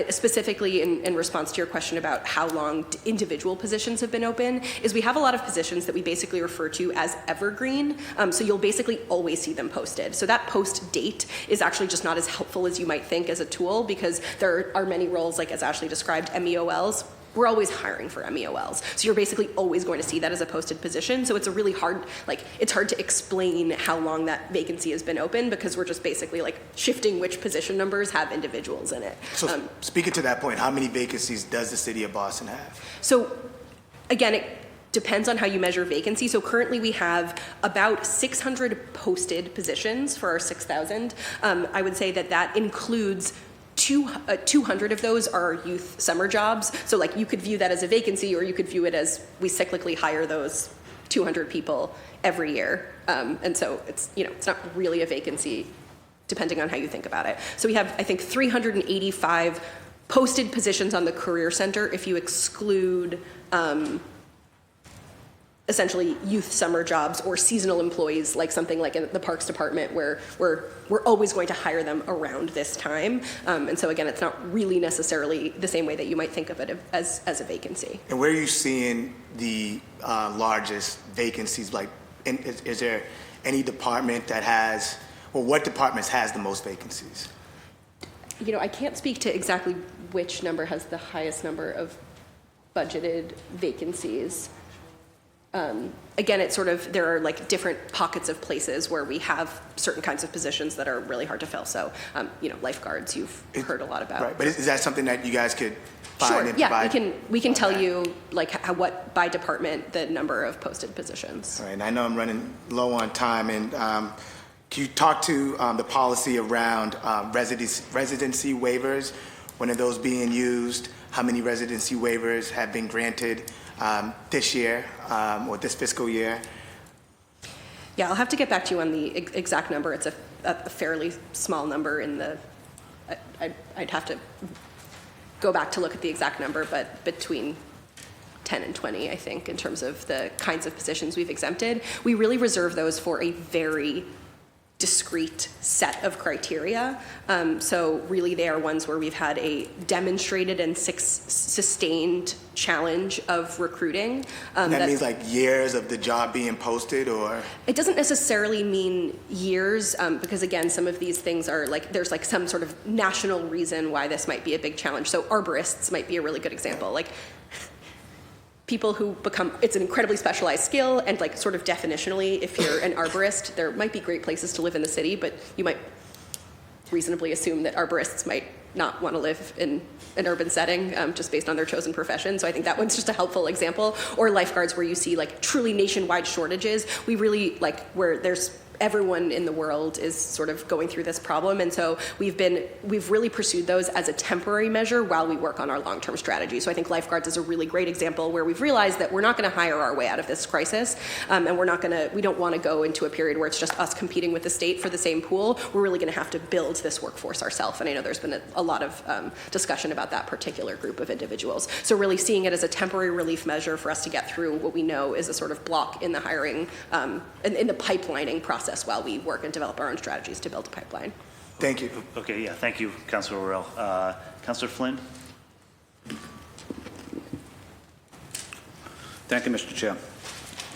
G: specifically in response to your question about how long individual positions have been open, is we have a lot of positions that we basically refer to as evergreen. So you'll basically always see them posted. So that post date is actually just not as helpful as you might think as a tool, because there are many roles, like as Ashley described, MEOLs. We're always hiring for MEOLs. So you're basically always going to see that as a posted position. So it's a really hard, it's hard to explain how long that vacancy has been open, because we're just basically like shifting which position numbers have individuals in it.
B: So speaking to that point, how many vacancies does the city of Boston have?
G: So again, it depends on how you measure vacancy. So currently we have about 600 posted positions for our 6,000. I would say that includes 200 of those are youth summer jobs. So like you could view that as a vacancy, or you could view it as we cyclically hire those 200 people every year. And so it's not really a vacancy depending on how you think about it. So we have, I think, 385 posted positions on the Career Center if you exclude essentially youth summer jobs or seasonal employees, like something like in the Parks Department, where we're always going to hire them around this time. And so again, it's not really necessarily the same way that you might think of it as a vacancy.
B: And where are you seeing the largest vacancies? Like, is there any department that has, or what departments has the most vacancies?
G: I can't speak to exactly which number has the highest number of budgeted vacancies. Again, it's sort of, there are like different pockets of places where we have certain kinds of positions that are really hard to fill. So, lifeguards, you've heard a lot about.
B: Right, but is that something that you guys could find
G: sure,
B: and
G: yeah,
B: provide?
G: we can tell you like what by department the number of posted positions.
B: All right, and I know I'm running low on time, and can you talk to the policy around residency waivers? When are those being used? How many residency waivers have been granted this year or this fiscal year?
G: Yeah, I'll have to get back to you on the exact number. It's a fairly small number in the, I'd have to go back to look at the exact number, but between 10 and 20, I think, in terms of the kinds of positions we've exempted. We really reserve those for a very discrete set of criteria. So really they are ones where we've had a demonstrated and sustained challenge of recruiting.
B: That means like years of the job being posted, or?
G: It doesn't necessarily mean years, because again, some of these things are like, there's like some sort of national reason why this might be a big challenge. So arborists might be a really good example. Like people who become, it's an incredibly specialized skill, and like sort of definitionally, if you're an arborist, there might be great places to live in the city, but you might reasonably assume that arborists might not want to live in an urban setting, just based on their chosen profession. So I think that one's just a helpful example. Or lifeguards, where you see like truly nationwide shortages. We really like where there's everyone in the world is sort of going through this problem. And so we've really pursued those as a temporary measure while we work on our long-term strategy. So I think lifeguards is a really great example where we've realized that we're not going to hire our way out of this crisis. And we don't want to go into a period where it's just us competing with the state for the same pool. We're really going to have to build this workforce ourselves. And I know there's been a lot of discussion about that particular group of individuals. So really seeing it as a temporary relief measure for us to get through what we know is a sort of block in the hiring, in the pipelining process while we work and develop our own strategies to build a pipeline.
B: Thank you.
A: Okay, yeah, thank you, Councilor Worrell. Councilor Flynn?
C: Thank you, Mr. Chair.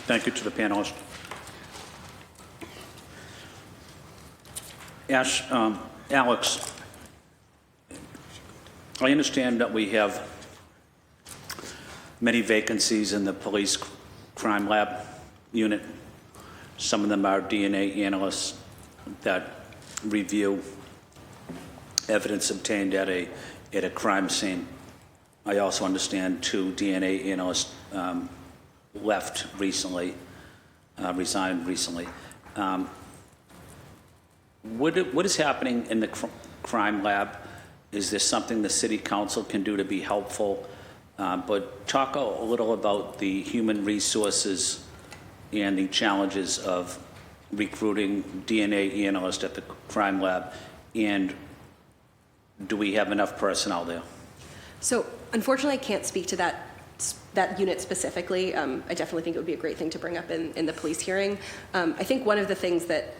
C: Thank you to the panelists. Alex, I understand that we have many vacancies in the police crime lab unit. Some of them are DNA analysts that review evidence obtained at a crime scene. I also understand 2 DNA analysts left recently, resigned recently. What is happening in the crime lab? Is there something the City Council can do to be helpful? But talk a little about the human resources and the challenges of recruiting DNA analysts at the crime lab, and do we have enough personnel there?
G: So unfortunately, I can't speak to that unit specifically. I definitely think it would be a great thing to bring up in the police hearing. I think one of the things that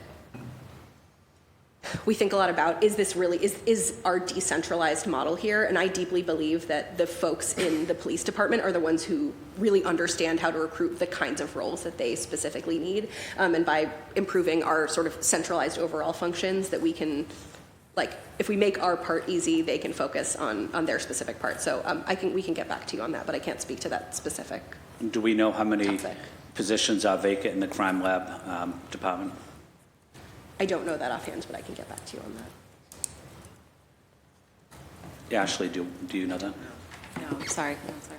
G: we think a lot about is our decentralized model here, and I deeply believe that the folks in the police department are the ones who really understand how to recruit the kinds of roles that they specifically need, and by improving our sort of centralized overall functions, that we can, like, if we make our part easy, they can focus on their specific part. So I think we can get back to you on that, but I can't speak to that specific.
C: Do we know how many
G: topic.
C: positions are vacant in the crime lab department?
G: I don't know that offhand, but I can get back to you on that.
C: Ashley, do you know that?
H: No, I'm sorry. No, sorry.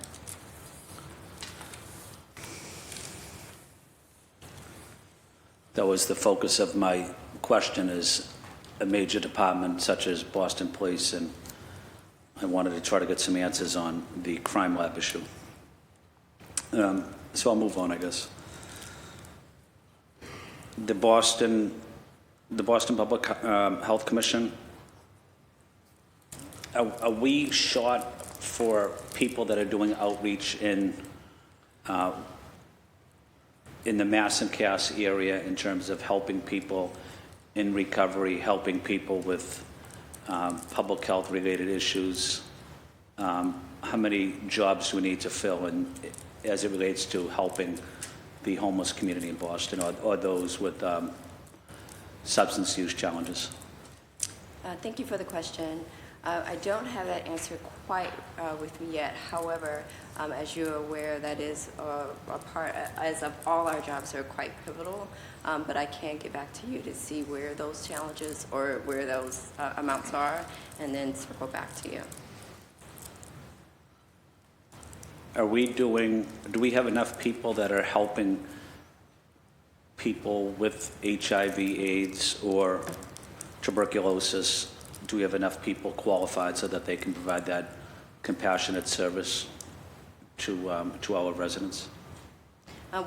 C: That was the focus of my question, is a major department such as Boston Police, and I wanted to try to get some answers on the crime lab issue. So I'll move on, I guess. The Boston Public Health Commission, are we short for people that are doing outreach in the Mass and Cass area in terms of helping people in recovery, helping people with public health related issues? How many jobs do we need to fill in as it relates to helping the homeless community in Boston, or those with substance use challenges?
I: Thank you for the question. I don't have that answer quite with me yet. However, as you're aware, that is a part, as of all our jobs, are quite pivotal. But I can get back to you to see where those challenges or where those amounts are, and then circle back to you.
C: Do we have enough people that are helping people with HIV, AIDS, or tuberculosis? Do we have enough people qualified so that they can provide that compassionate service to our residents?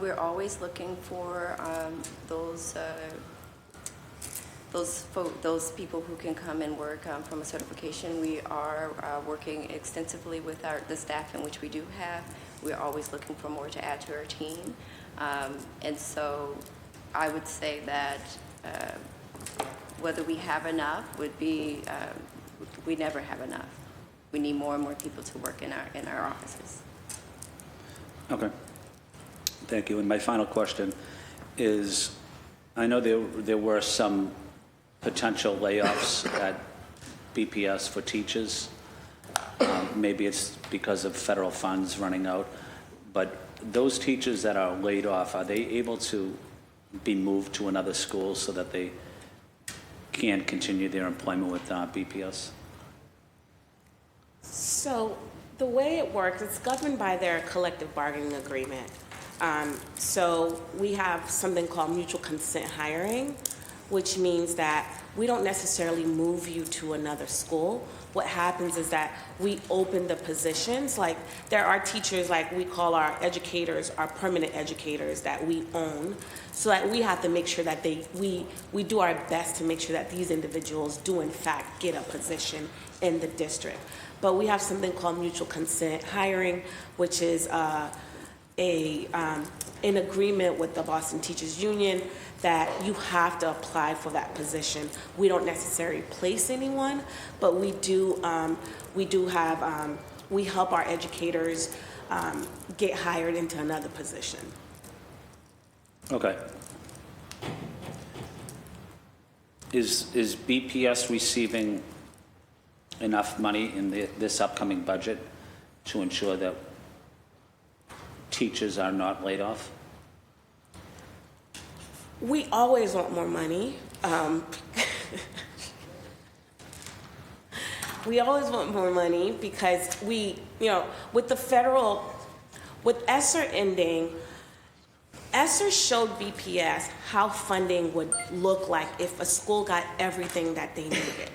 I: We're always looking for those people who can come and work from a certification. We are working extensively with the staff in which we do have. We're always looking for more to add to our team. And so I would say that Whether we have enough would be, we never have enough. We need more and more people to work in our offices.
C: Okay. Thank you. And my final question is, I know there were some potential layoffs at BPS for teachers. Maybe it's because of federal funds running out. But those teachers that are laid off, are they able to be moved to another school so that they can continue their employment with BPS?
J: So the way it works, it's governed by their collective bargaining agreement. So we have something called mutual consent hiring, which means that we don't necessarily move you to another school. What happens is that we open the positions. Like, there are teachers, like we call our educators, our permanent educators, that we own. So that we have to make sure that we do our best to make sure that these individuals do in fact get a position in the district. But we have something called mutual consent hiring, which is in agreement with the Boston Teachers Union that you have to apply for that position. We don't necessarily place anyone, but we help our educators get hired into another position.
C: Okay. Is BPS receiving enough money in this upcoming budget to ensure that teachers are not laid off?
J: We always want more money. We always want more money because with ESSER ending, ESSER showed BPS how funding would look like if a school got everything that they needed.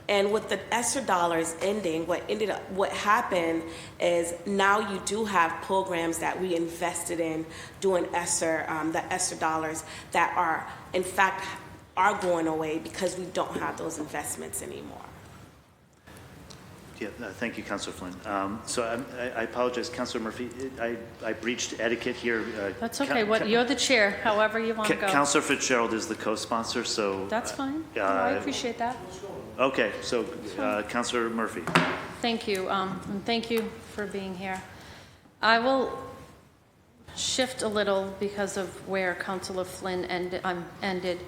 J: And with the ESSER dollars ending, what happened is now you do have programs that we invested in doing ESSER, the ESSER dollars that are, in fact, are going away because we don't have those investments anymore.
A: Yeah, thank you, Councilor Flynn. So I apologize, Councilor Murphy. I breached etiquette here.
K: That's okay. You're the chair, however you want to go.
A: Councilor Fitzgerald is the co-sponsor, so.
K: That's fine. I appreciate that.
A: Okay, so Councilor Murphy.
K: Thank you, and thank you for being here. I will shift a little because of where Councilor Flynn ended.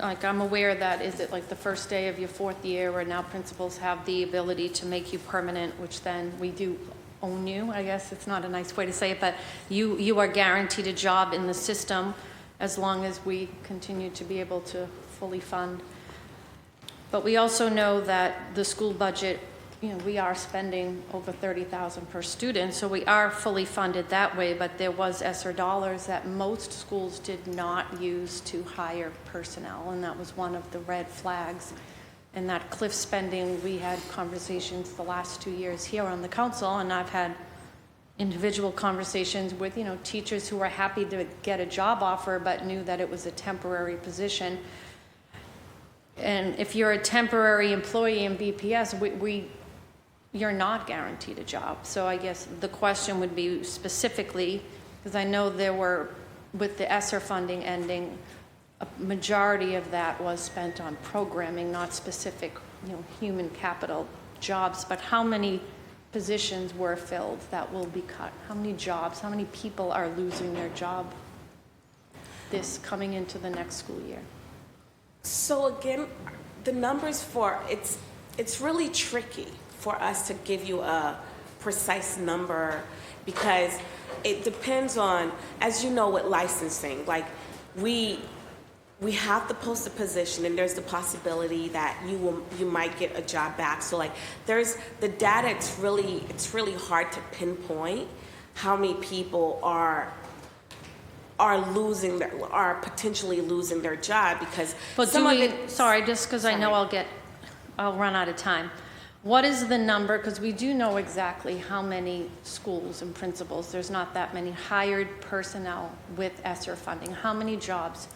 K: Like, I'm aware that, is it like the first day of your fourth year where now principals have the ability to make you permanent, which then we do own you, I guess. It's not a nice way to say it, but you are guaranteed a job in the system as long as we continue to be able to fully fund. But we also know that the school budget, we are spending over $30,000 per student, so we are fully funded that way, but there was ESSER dollars that most schools did not use to hire personnel, and that was one of the red flags. And that cliff spending, we had conversations the last 2 years here on the council, and I've had individual conversations with, teachers who were happy to get a job offer but knew that it was a temporary position. And if you're a temporary employee in BPS, you're not guaranteed a job. So I guess the question would be specifically, because I know there were, with the ESSER funding ending, a majority of that was spent on programming, not specific, human capital jobs, but how many positions were filled that will be cut? How many jobs, how many people are losing their job this coming into the next school year?
J: So again, the numbers it's really tricky for us to give you a precise number because it depends on, as you know, with licensing, like we have to post a position and there's the possibility that you might get a job back. So like there's the data, it's really hard to pinpoint how many people are potentially losing their job because
K: sorry, just because I know I'll run out of time. What is the number, because we do know exactly how many schools and principals, there's not that many hired personnel with ESSER funding. How many jobs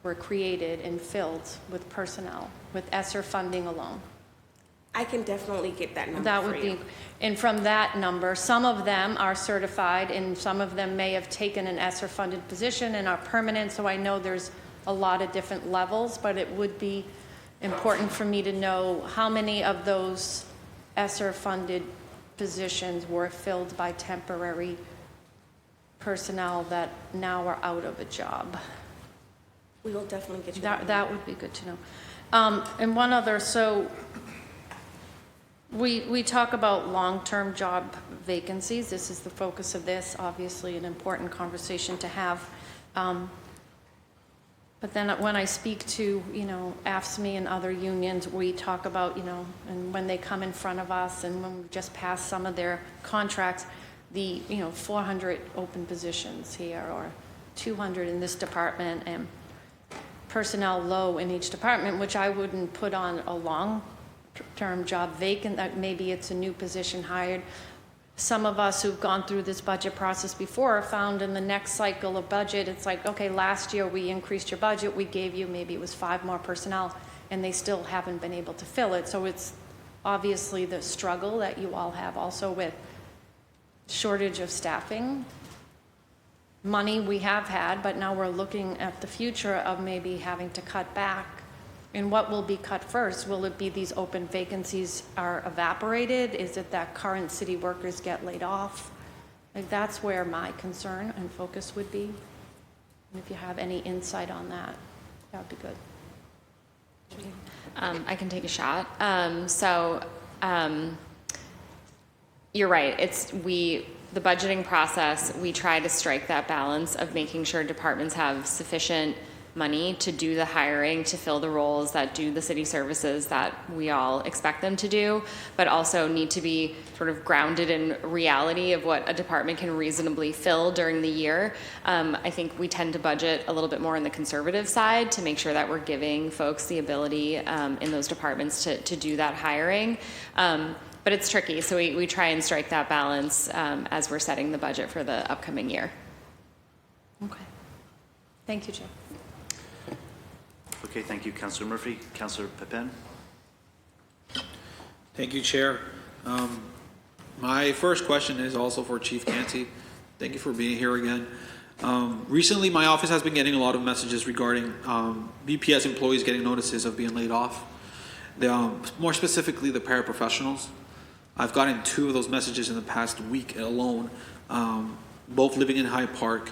K: were created and filled with personnel with ESSER funding alone?
J: I can definitely get that number.
K: That would be, and from that number, some of them are certified and some of them may have taken an ESSER funded position and are permanent, so I know there's a lot of different levels, but it would be important for me to know how many of those ESSER-funded positions were filled by temporary personnel that now are out of a job.
J: We will definitely get you
K: That would be good to know. And one other, so we talk about long-term job vacancies. This is the focus of this, obviously an important conversation to have. But then when I speak to, AFSCME and other unions, we talk about, and when they come in front of us and when we just pass some of their contracts, the, 400 open positions here or 200 in this department and personnel low in each department, which I wouldn't put on a long-term job vacant, that maybe it's a new position hired. Some of us who've gone through this budget process before found in the next cycle of budget, it's like, okay, last year we increased your budget, we gave you, maybe it was 5 more personnel, and they still haven't been able to fill it. So it's obviously the struggle that you all have also with shortage of staffing. Money we have had, but now we're looking at the future of maybe having to cut back. And what will be cut first? Will it be these open vacancies are evaporated? Is it that current city workers get laid off? Like, that's where my concern and focus would be. And if you have any insight on that, that would be good.
H: I can take a shot. You're right. The budgeting process, we try to strike that balance of making sure departments have sufficient money to do the hiring, to fill the roles that do the city services that we all expect them to do, but also need to be sort of grounded in reality of what a department can reasonably fill during the year. I think we tend to budget a little bit more on the conservative side to make sure that we're giving folks the ability in those departments to do that hiring. But it's tricky, so we try and strike that balance as we're setting the budget for the upcoming year.
K: Okay. Thank you, Chair.
A: Okay, thank you, Councillor Murphy. Councillor Pepin?
E: Thank you, Chair. My first question is also for Chief Canty. Thank you for being here again. Recently, my office has been getting a lot of messages regarding BPS employees getting notices of being laid off. More specifically, the paraprofessionals. I've gotten 2 of those messages in the past week alone, both living in Hyde Park.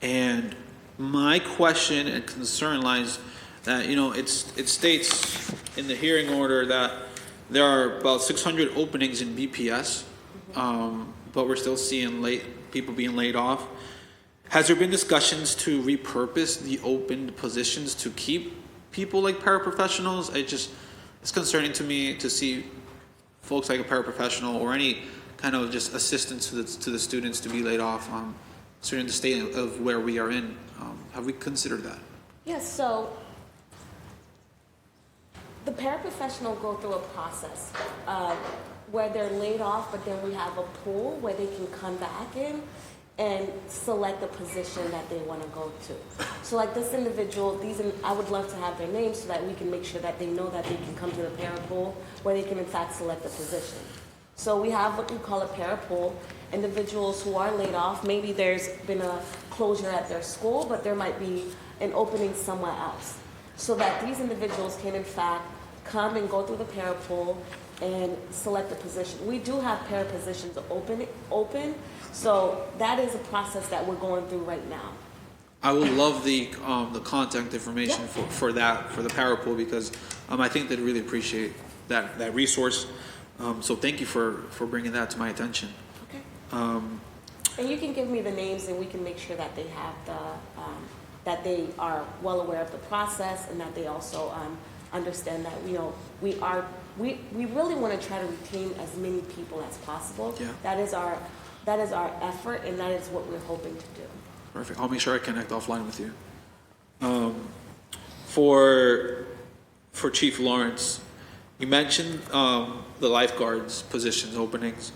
E: And my question and concern lies that, it states in the hearing order that there are about 600 openings in BPS, but we're still seeing people being laid off. Has there been discussions to repurpose the open positions to keep people like paraprofessionals? It's concerning to me to see folks like a paraprofessional or any kind of just assistance to the students to be laid off, considering the state of where we are in. Have we considered that?
J: Yes, so the paraprofessional go through a process where they're laid off, but then we have a pool where they can come back in and select the position that they want to go to. So like this individual, I would love to have their names so that we can make sure that they know that they can come to the para pool where they can in fact select the position. So we have what we call a para pool. Individuals who are laid off, maybe there's been a closure at their school, but there might be an opening somewhere else. So that these individuals can in fact come and go through the para pool and select the position. We do have para positions open, so that is a process that we're going through right now.
E: I would love the contact information for the para pool, because I think they'd really appreciate that resource. So thank you for bringing that to my attention.
J: Okay. And you can give me the names, and we can make sure that they have that they are well aware of the process, and that they also understand that we really want to try to retain as many people as possible. Yeah. That is our effort, and that is what we're hoping to do.
E: Perfect. I'll make sure I connect offline with you. For Chief Lawrence, you mentioned the lifeguards positions openings,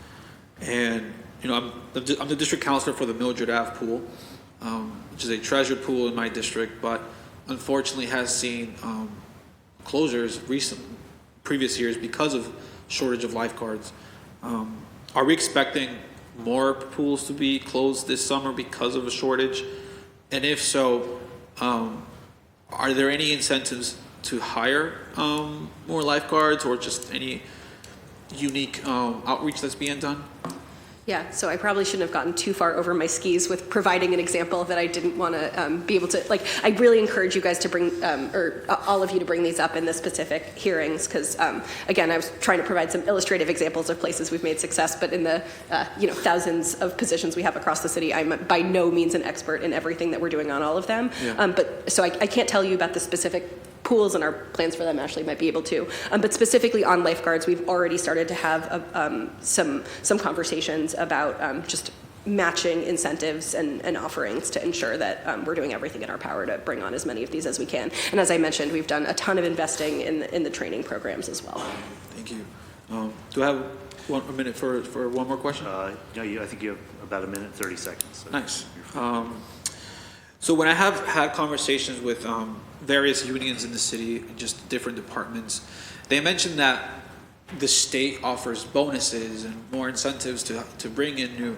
E: and I'm the district counselor for the Mildred Ave pool, which is a treasured pool in my district, but unfortunately has seen closures previous years because of shortage of lifeguards. Are we expecting more pools to be closed this summer because of a shortage? And if so, are there any incentives to hire more lifeguards, or just any unique outreach that's being done?
G: Yeah, so I probably shouldn't have gotten too far over my skis with providing an example that I didn't want to be able to, like, I really encourage you guys to bring, or all of you to bring these up in the specific hearings, because, again, I was trying to provide some illustrative examples of places we've made success, but in the, thousands of positions we have across the city, I'm by no means an expert in everything that we're doing on all of them.
E: Yeah.
G: So I can't tell you about the specific pools and our plans for them. Ashley might be able to, but specifically on lifeguards, we've already started to have some conversations about just matching incentives and offerings to ensure that we're doing everything in our power to bring on as many of these as we can. And as I mentioned, we've done a ton of investing in the training programs as well.
E: Thank you. Do I have a minute for one more question?
A: No, I think you have about a minute and 30 seconds. So
E: Nice. So when I have had conversations with various unions in the city and just different departments, they mentioned that the state offers bonuses and more incentives to bring in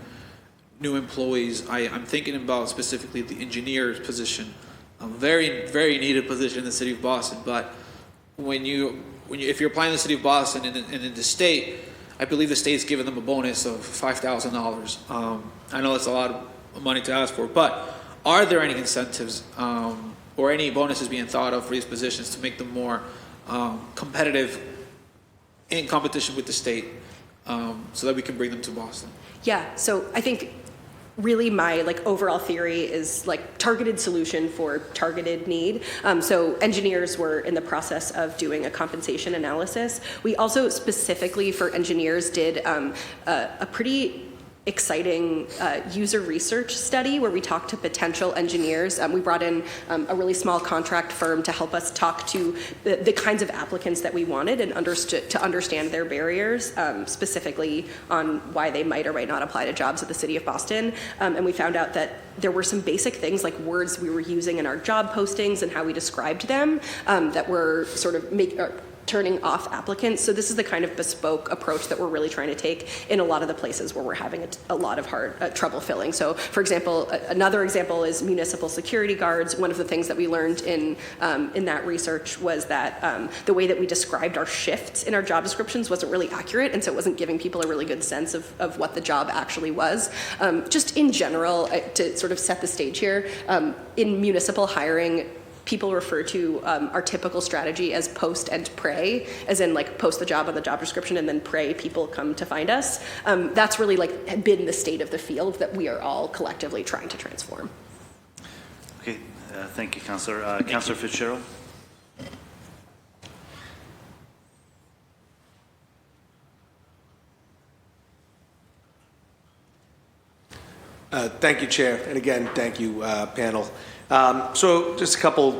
E: new employees. I'm thinking about specifically the engineer's position, a very, very needed position in the city of Boston. But if you're applying in the city of Boston and in the state, I believe the state's giving them a bonus of $5,000. I know it's a lot of money to ask for, but are there any incentives or any bonuses being thought of for these positions to make them more competitive in competition with the state, so that we can bring them to Boston?
G: Yeah, so I think really my overall theory is targeted solution for targeted need. So engineers were in the process of doing a compensation analysis. We also specifically for engineers did a pretty exciting user research study where we talked to potential engineers. We brought in a really small contract firm to help us talk to the kinds of applicants that we wanted and to understand their barriers, specifically on why they might or might not apply to jobs at the city of Boston. And we found out that there were some basic things like words we were using in our job postings and how we described them that were sort of turning off applicants. So this is the kind of bespoke approach that we're really trying to take in a lot of the places where we're having a lot of hard trouble filling. So for example, another example is municipal security guards. One of the things that we learned in that research was that the way that we described our shifts in our job descriptions wasn't really accurate, and so it wasn't giving people a really good sense of what the job actually was. Just in general, to sort of set the stage here, in municipal hiring, people refer to our typical strategy as post and pray, as in post the job on the job description and then pray people come to find us. That's really been the state of the field that we are all collectively trying to transform.
A: Okay, thank you, Councillor. Councillor Fitzgerald?
F: Thank you, Chair, and again, thank you, panel. So just a couple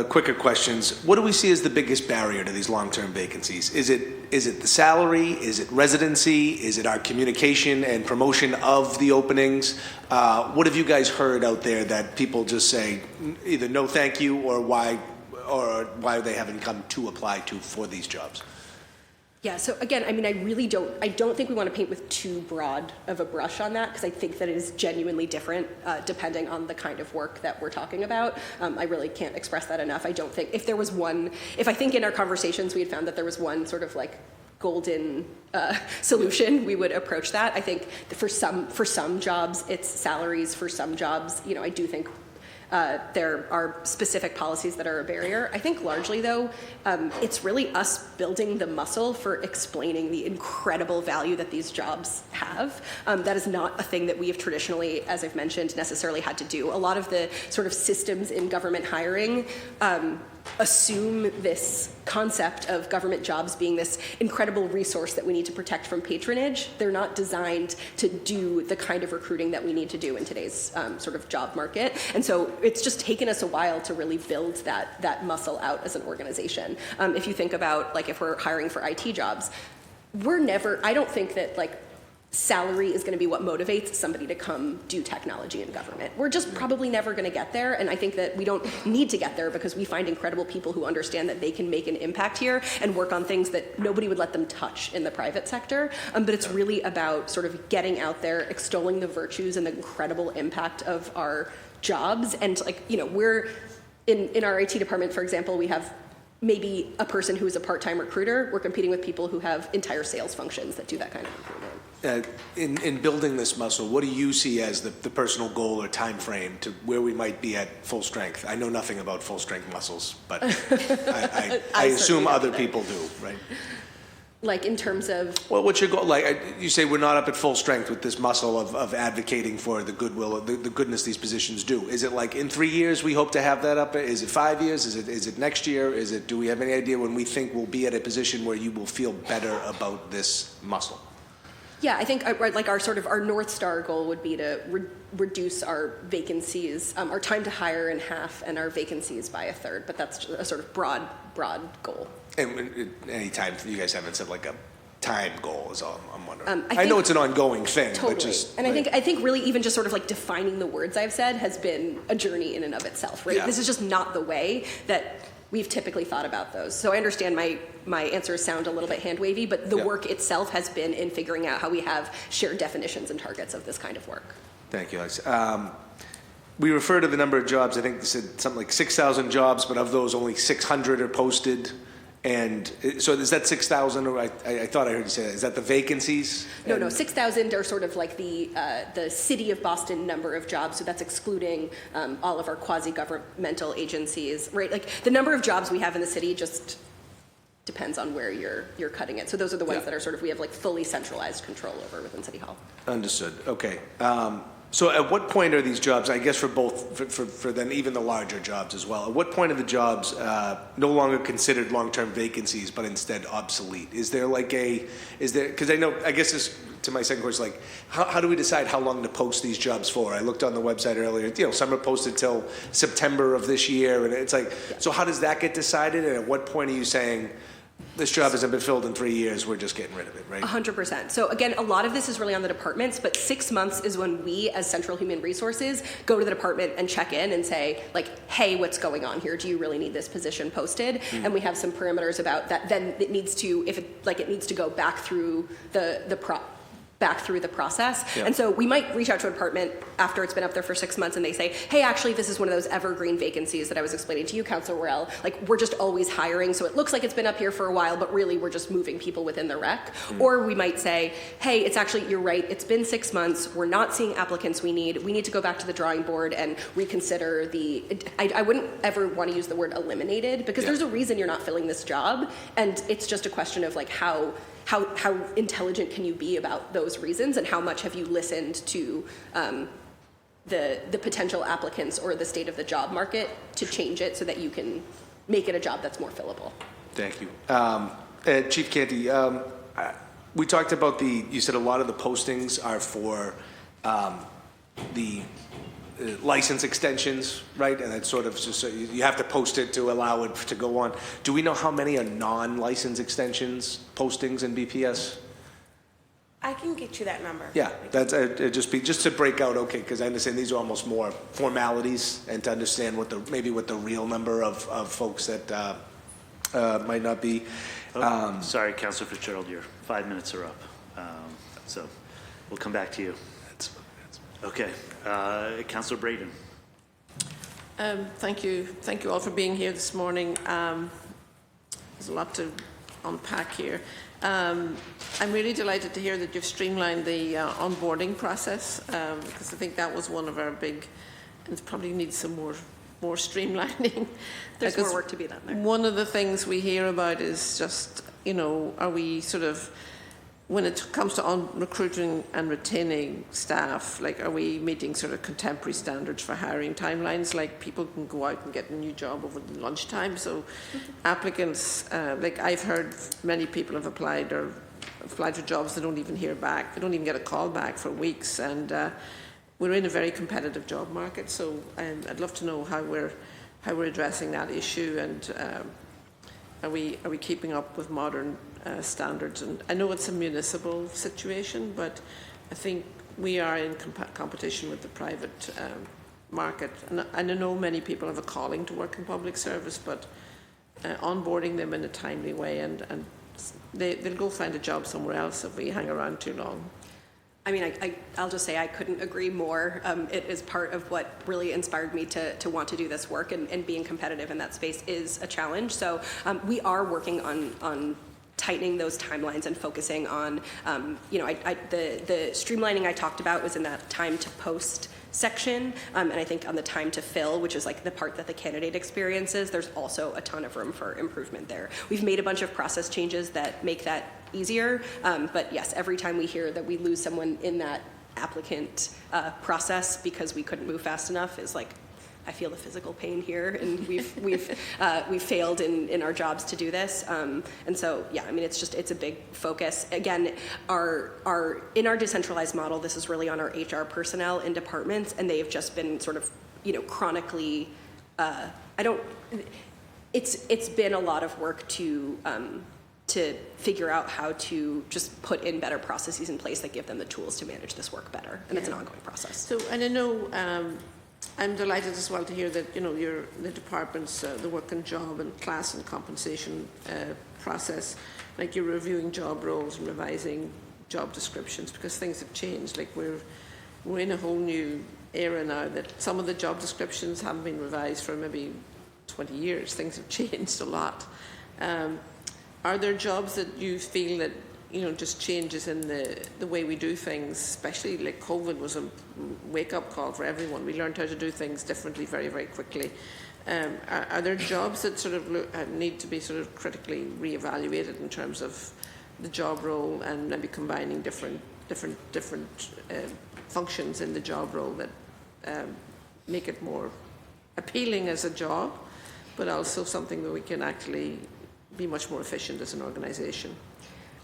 F: quicker questions. What do we see as the biggest barrier to these long-term vacancies? Is it the salary? Is it residency? Is it our communication and promotion of the openings? What have you guys heard out there that people just say either no thank you or why they haven't come to apply to for these jobs?
G: Yeah, so again, I mean, I don't think we want to paint with too broad of a brush on that, because I think that it is genuinely different depending on the kind of work that we're talking about. I really can't express that enough. I don't think, if I think in our conversations we had found that there was one sort of golden solution, we would approach that. I think for some jobs, it's salaries. For some jobs, I do think there are specific policies that are a barrier. I think largely, though, it's really us building the muscle for explaining the incredible value that these jobs have. That is not a thing that we have traditionally, as I've mentioned, necessarily had to do. A lot of the sort of systems in government hiring assume this concept of government jobs being this incredible resource that we need to protect from patronage. They're not designed to do the kind of recruiting that we need to do in today's sort of job market. And so it's just taken us a while to really build that muscle out as an organization. If you think about if we're hiring for IT jobs, I don't think that salary is going to be what motivates somebody to come do technology in government. We're just probably never going to get there, and I think that we don't need to get there because we find incredible people who understand that they can make an impact here and work on things that nobody would let them touch in the private sector. But it's really about sort of getting out there, extolling the virtues and the incredible impact of our jobs, and in our IT department, for example, we have maybe a person who is a part-time recruiter. We're competing with people who have entire sales functions that do that kind of recruitment.
F: In building this muscle, what do you see as the personal goal or time frame to where we might be at full strength? I know nothing about full strength muscles, but I assume other people do, right?
G: Like in terms of?
F: Well, what's your goal? Like you say, we're not up at full strength with this muscle of advocating for the goodwill, the goodness these positions do. Is it like in 3 years we hope to have that up? Is it 5 years? Is it next year? Do we have any idea when we think we'll be at a position where you will feel better about this muscle?
G: Yeah, I think like our North Star goal would be to reduce our vacancies, our time to hire in half, and our vacancies by a third. But that's a sort of broad goal.
F: And any time you guys haven't said like a time goal is all I'm wondering. I know it's an ongoing thing,
G: totally.
F: But just
G: and I think really even just sort of like defining the words I've said has been a journey in and of itself. Right.
F: Yeah.
G: This is just not the way that we've typically thought about those. So I understand my answers sound a little bit hand-wavy, but the work itself has been in figuring out how we have shared definitions and targets of this kind of work.
F: Thank you, Alex. We refer to the number of jobs, I think they said something like 6,000 jobs, but of those only 600 are posted. And so is that 6,000, or I thought I heard you say that. Is that the vacancies?
G: No, 6,000 are sort of like the city of Boston number of jobs, so that's excluding all of our quasi-governmental agencies, right? Like the number of jobs we have in the city just depends on where you're cutting it. So those are the ones that are sort of, we have like fully centralized control over within City Hall.
F: Understood, okay. So at what point are these jobs, I guess for both, for then even the larger jobs as well, at what point are the jobs no longer considered long-term vacancies, but instead obsolete? Is there because I guess this, to my second question, like, how do we decide how long to post these jobs for? I looked on the website earlier, some are posted till September of this year, and it's like, so how does that get decided, and at what point are you saying, this job hasn't been filled in 3 years, we're just getting rid of it, right?
G: 100%. So again, a lot of this is really on the departments, but 6 months is when we, as Central Human Resources, go to the department and check in and say, like, hey, what's going on here? Do you really need this position posted? And we have some parameters about that. Then it needs to, it needs to go back through back through the process.
F: Yeah.
G: And so we might reach out to a department after it's been up there for 6 months and they say, hey, actually, this is one of those evergreen vacancies that I was explaining to you, Councilor Worrell. Like, we're just always hiring, so it looks like it's been up here for a while, but really we're just moving people within the rec. Or we might say, hey, it's actually, you're right, it's been 6 months, we're not seeing applicants we need to go back to the drawing board and reconsider I wouldn't ever want to use the word eliminated, because there's a reason you're not filling this job, and it's just a question of like how intelligent can you be about those reasons, and how much have you listened to the potential applicants or the state of the job market to change it so that you can make it a job that's more fillable.
F: Thank you. Chief Canty, we talked about you said a lot of the postings are for the license extensions, right? And it's sort of just, so you have to post it to allow it to go on. Do we know how many are non-license extensions postings in BPS?
J: I can get you that number.
F: Yeah, that's just to break out, okay, because I understand these are almost more formalities, and to understand what the real number of folks that might not be.
A: Sorry, Councilor Fitzgerald, your 5 minutes are up. So we'll come back to you. Okay, Councilor Braden.
L: Thank you all for being here this morning. There's a lot to unpack here. I'm really delighted to hear that you've streamlined the onboarding process, because I think that was one of our big, and it probably needs some more streamlining.
G: There's more work to be done there.
L: One of the things we hear about is just, are we sort of, when it comes to recruiting and retaining staff, like, are we meeting sort of contemporary standards for hiring timelines? Like, people can go out and get a new job over lunchtime. So applicants, like, I've heard many people have applied for jobs they don't even hear back. They don't even get a call back for weeks. And we're in a very competitive job market. So I'd love to know how we're addressing that issue, and are we keeping up with modern standards. And I know it's a municipal situation, but I think we are in competition with the private market. And I know many people have a calling to work in public service, but onboarding them in a timely way, and they'll go find a job somewhere else if we hang around too long.
G: I mean, I'll just say I couldn't agree more. It is part of what really inspired me to want to do this work, and being competitive in that space is a challenge. So we are working on tightening those timelines and focusing on, the streamlining I talked about was in that time to post section, and I think on the time to fill, which is like the part that the candidate experiences, there's also a ton of room for improvement there. We've made a bunch of process changes that make that easier, but yes, every time we hear that we lose someone in that applicant process because we couldn't move fast enough is like, I feel the physical pain here, and we've failed in our jobs to do this, and so yeah, I mean, it's a big focus. Again, in our decentralized model, this is really on our HR personnel in departments, and they've just been sort of chronically. It's been a lot of work to figure out how to just put in better processes in place that give them the tools to manage this work better, and it's an ongoing process.
L: So, and I know. I'm delighted as well to hear that the department's the work and job and class and compensation process, like you're reviewing job roles and revising job descriptions because things have changed. Like we're in a whole new era now that some of the job descriptions haven't been revised for maybe 20 years. Things have changed a lot. Are there jobs that you feel that just changes in the way we do things, especially like COVID was a wake-up call for everyone. We learned how to do things differently very, very quickly. Are there jobs that sort of need to be sort of critically reevaluated in terms of the job role and maybe combining different functions in the job role that make it more appealing as a job, but also something that we can actually be much more efficient as an organization?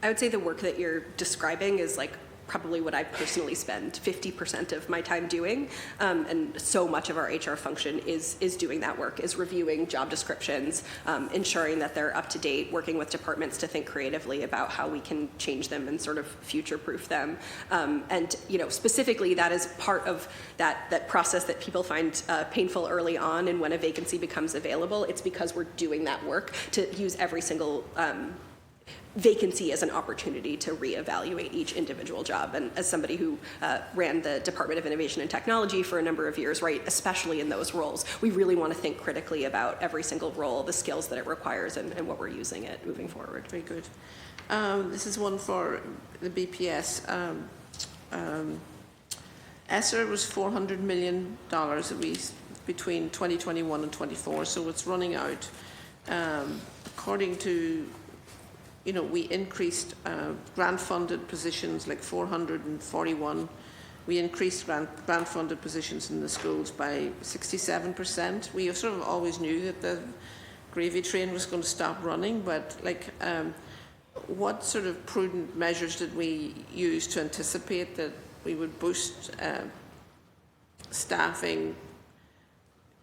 G: I would say the work that you're describing is like probably what I personally spend 50% of my time doing, and so much of our HR function is doing that work, is reviewing job descriptions, ensuring that they're up to date, working with departments to think creatively about how we can change them and sort of future-proof them. And specifically, that is part of that process that people find painful early on, and when a vacancy becomes available, it's because we're doing that work to use every single vacancy as an opportunity to reevaluate each individual job. And as somebody who ran the Department of Innovation and Technology for a number of years, right, especially in those roles, we really want to think critically about every single role, the skills that it requires, and what we're using it moving forward.
L: Very good. This is one for the BPS. ESSER was $400 million between 2021 and 24, so it's running out. According to we increased grant-funded positions, like 441. We increased grant-funded positions in the schools by 67%. We sort of always knew that the gravy train was going to stop running, but what sort of prudent measures did we use to anticipate that we would boost staffing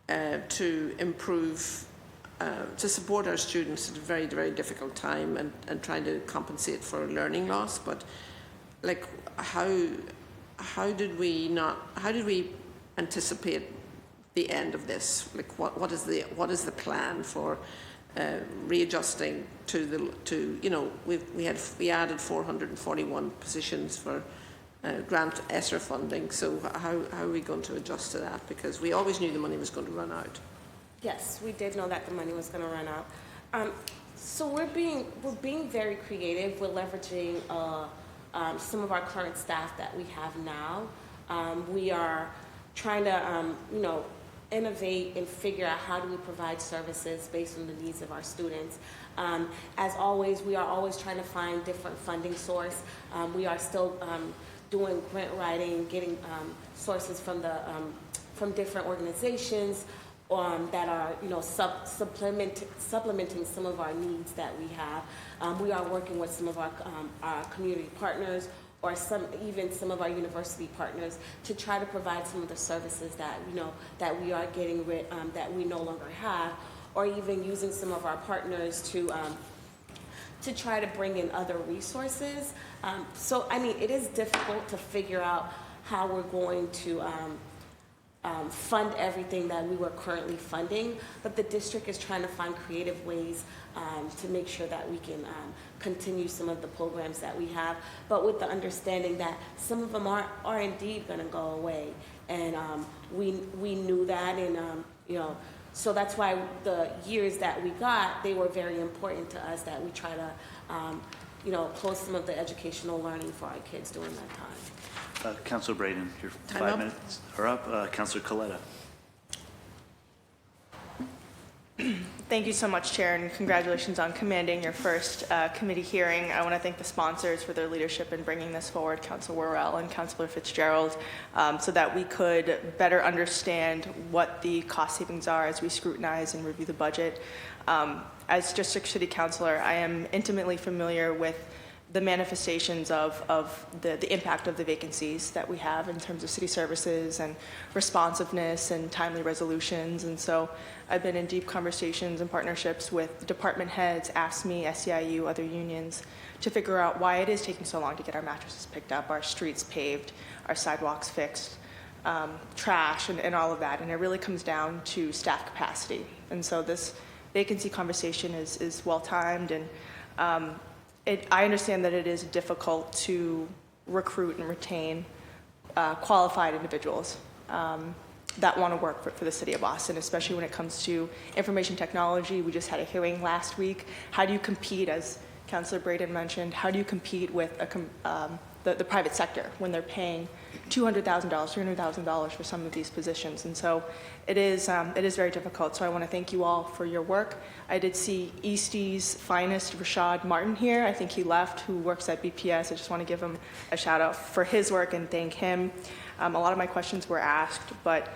L: to improve to support our students at a very, very difficult time and trying to compensate for learning loss? But how did we anticipate the end of this? What is the plan for readjusting we added 441 positions for grant ESSER funding, so how are we going to adjust to that? Because we always knew the money was going to run out.
J: Yes, we did know that the money was going to run out. So we're being very creative. We're leveraging some of our current staff that we have now. We are trying to innovate and figure out how do we provide services based on the needs of our students. As always, we are always trying to find different funding source. We are still doing grant writing, getting sources from different organizations that are supplementing some of our needs that we have. We are working with some of our community partners, or some of our university partners, to try to provide some of the services that that we are getting rid that we no longer have, or even using some of our partners to try to bring in other resources. So I mean, it is difficult to figure out how we're going to fund everything that we were currently funding, but the district is trying to find creative ways to make sure that we can continue some of the programs that we have, but with the understanding that some of them are indeed going to go away, and we knew that, and you know, so that's why the years that we got, they were very important to us, that we try to you know, close some of the educational learning for our kids during that time.
A: Councilor Braden, your
L: Time
A: 5
L: up.
A: minutes are up. Councilor Coletta.
M: Thank you so much, Chair, and congratulations on commanding your first committee hearing. I want to thank the sponsors for their leadership in bringing this forward, Councilor Worrell and Councilor Fitzgerald, so that we could better understand what the cost savings are as we scrutinize and review the budget. As District City Councilor, I am intimately familiar with the manifestations of the impact of the vacancies that we have in terms of city services and responsiveness and timely resolutions. And so I've been in deep conversations and partnerships with department heads, AFSCME, SEIU, other unions, to figure out why it is taking so long to get our mattresses picked up, our streets paved, our sidewalks fixed, trash, and all of that. And it really comes down to staff capacity. And so this vacancy conversation is well-timed, and I understand that it is difficult to recruit and retain qualified individuals that want to work for the city of Boston, especially when it comes to information technology. We just had a hearing last week. How do you compete, as Councilor Braden mentioned, how do you compete with the private sector when they're paying $200,000, $300,000 for some of these positions? And so it is very difficult. So I want to thank you all for your work. I did see Eastie's finest, Rashad Martin, here. I think he left, who works at BPS. I just want to give him a shout out for his work and thank him. A lot of my questions were asked, but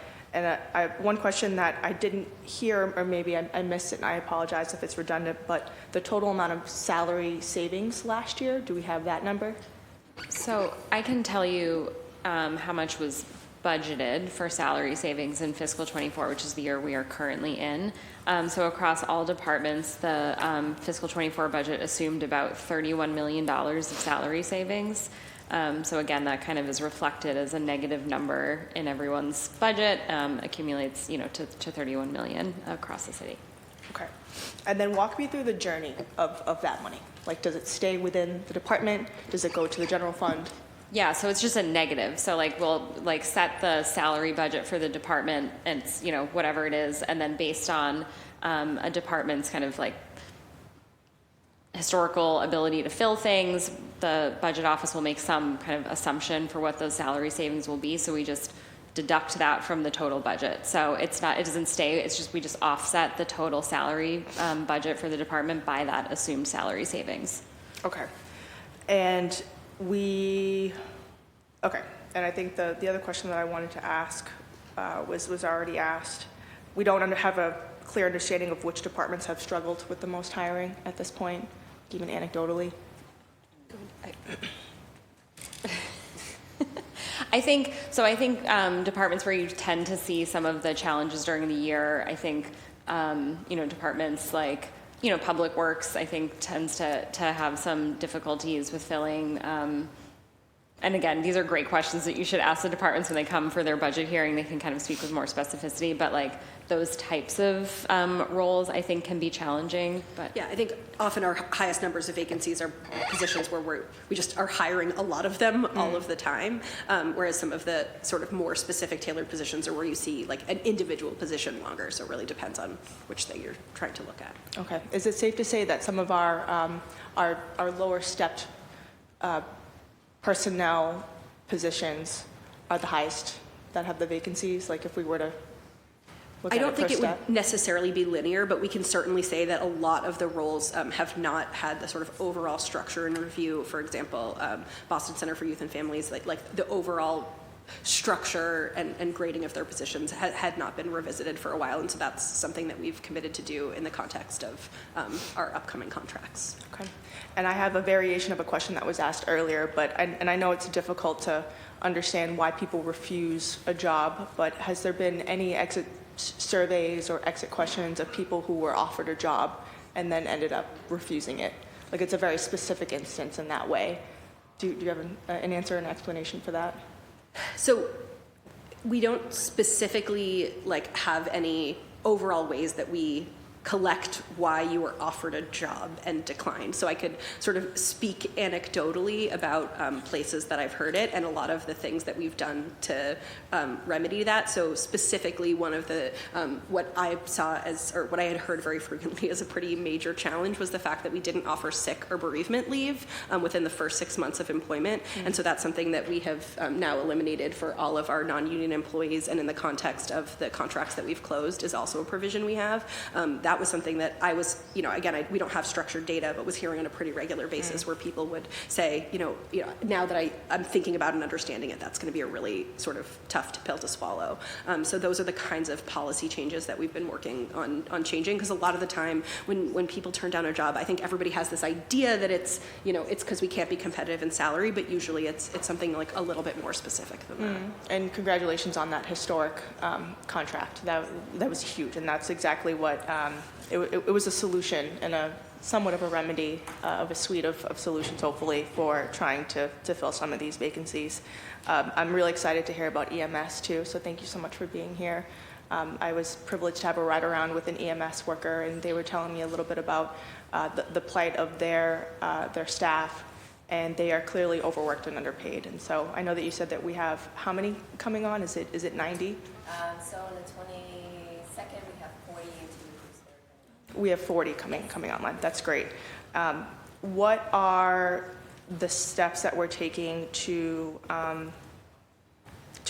M: one question that I didn't hear, or maybe I missed it, and I apologize if it's redundant, but the total amount of salary savings last year, do we have that number?
H: So I can tell you how much was budgeted for salary savings in fiscal '24, which is the year we are currently in. So across all departments, the fiscal '24 budget assumed about $31 million of salary savings. So again, that kind of is reflected as a negative number in everyone's budget, accumulates, you know, to 31 million across the city.
M: Okay. And then walk me through the journey of that money. Like, does it stay within the department? Does it go to the general fund?
H: Yeah, so it's just a negative. So like we'll like set the salary budget for the department and, you know, whatever it is, and then based on a department's kind of like historical ability to fill things, the budget office will make some kind of assumption for what those salary savings will be. So we just deduct that from the total budget. So it doesn't stay, it's just, we just offset the total salary budget for the department by that assumed salary savings.
M: Okay. And and I think the other question that I wanted to ask was already asked. We don't have a clear understanding of which departments have struggled with the most hiring at this point, even anecdotally.
H: I think departments where you tend to see some of the challenges during the year, I think, departments like, Public Works, I think tends to have some difficulties with filling. And again, these are great questions that you should ask the departments when they come for their budget hearing. They can kind of speak with more specificity, but like those types of roles, I think, can be challenging. But
G: yeah, I think often our highest numbers of vacancies are positions where we just are hiring a lot of them all of the time, whereas some of the sort of more specific tailored positions are where you see like an individual position longer. So it really depends on which thing you're trying to look at.
M: Okay. Is it safe to say that some of our lower stepped personnel positions are the highest that have the vacancies? Like if we were to look at
G: I don't think it
M: step?
G: would necessarily be linear, but we can certainly say that a lot of the roles have not had the sort of overall structure and review. For example, Boston Center for Youth and Families, like the overall structure and grading of their positions had not been revisited for a while, and so that's something that we've committed to do in the context of our upcoming contracts.
M: Okay. And I have a variation of a question that was asked earlier, but I know it's difficult to understand why people refuse a job, but has there been any exit surveys or exit questions of people who were offered a job and then ended up refusing it? Like it's a very specific instance in that way. Do you have an answer, an explanation for that?
G: So we don't specifically like have any overall ways that we collect why you were offered a job and declined. So I could sort of speak anecdotally about places that I've heard it and a lot of the things that we've done to remedy that. So specifically one of the, what I saw as, or what I had heard very frequently as a pretty major challenge was the fact that we didn't offer sick or bereavement leave within the first 6 months of employment. And so that's something that we have now eliminated for all of our non-union employees, and in the context of the contracts that we've closed is also a provision we have. That was something that I was, again, we don't have structured data, but was hearing on a pretty regular basis where people would say, now that I'm thinking about and understanding it, that's going to be a really sort of tough pill to swallow. So those are the kinds of policy changes that we've been working on changing, because a lot of the time when people turn down a job, I think everybody has this idea that it's because we can't be competitive in salary, but usually it's something like a little bit more specific than that.
M: And congratulations on that historic contract. That was huge, and that's exactly what it was, a solution and a somewhat of a remedy of a suite of solutions, hopefully, for trying to fill some of these vacancies. I'm really excited to hear about EMS too, so thank you so much for being here. I was privileged to have a ride around with an EMS worker, and they were telling me a little bit about the plight of their staff, and they are clearly overworked and underpaid. And so I know that you said that we have how many coming on? Is it 90?
I: So on the 22nd, we have 40 into
M: We have 40 coming online. That's great. What are the steps that we're taking to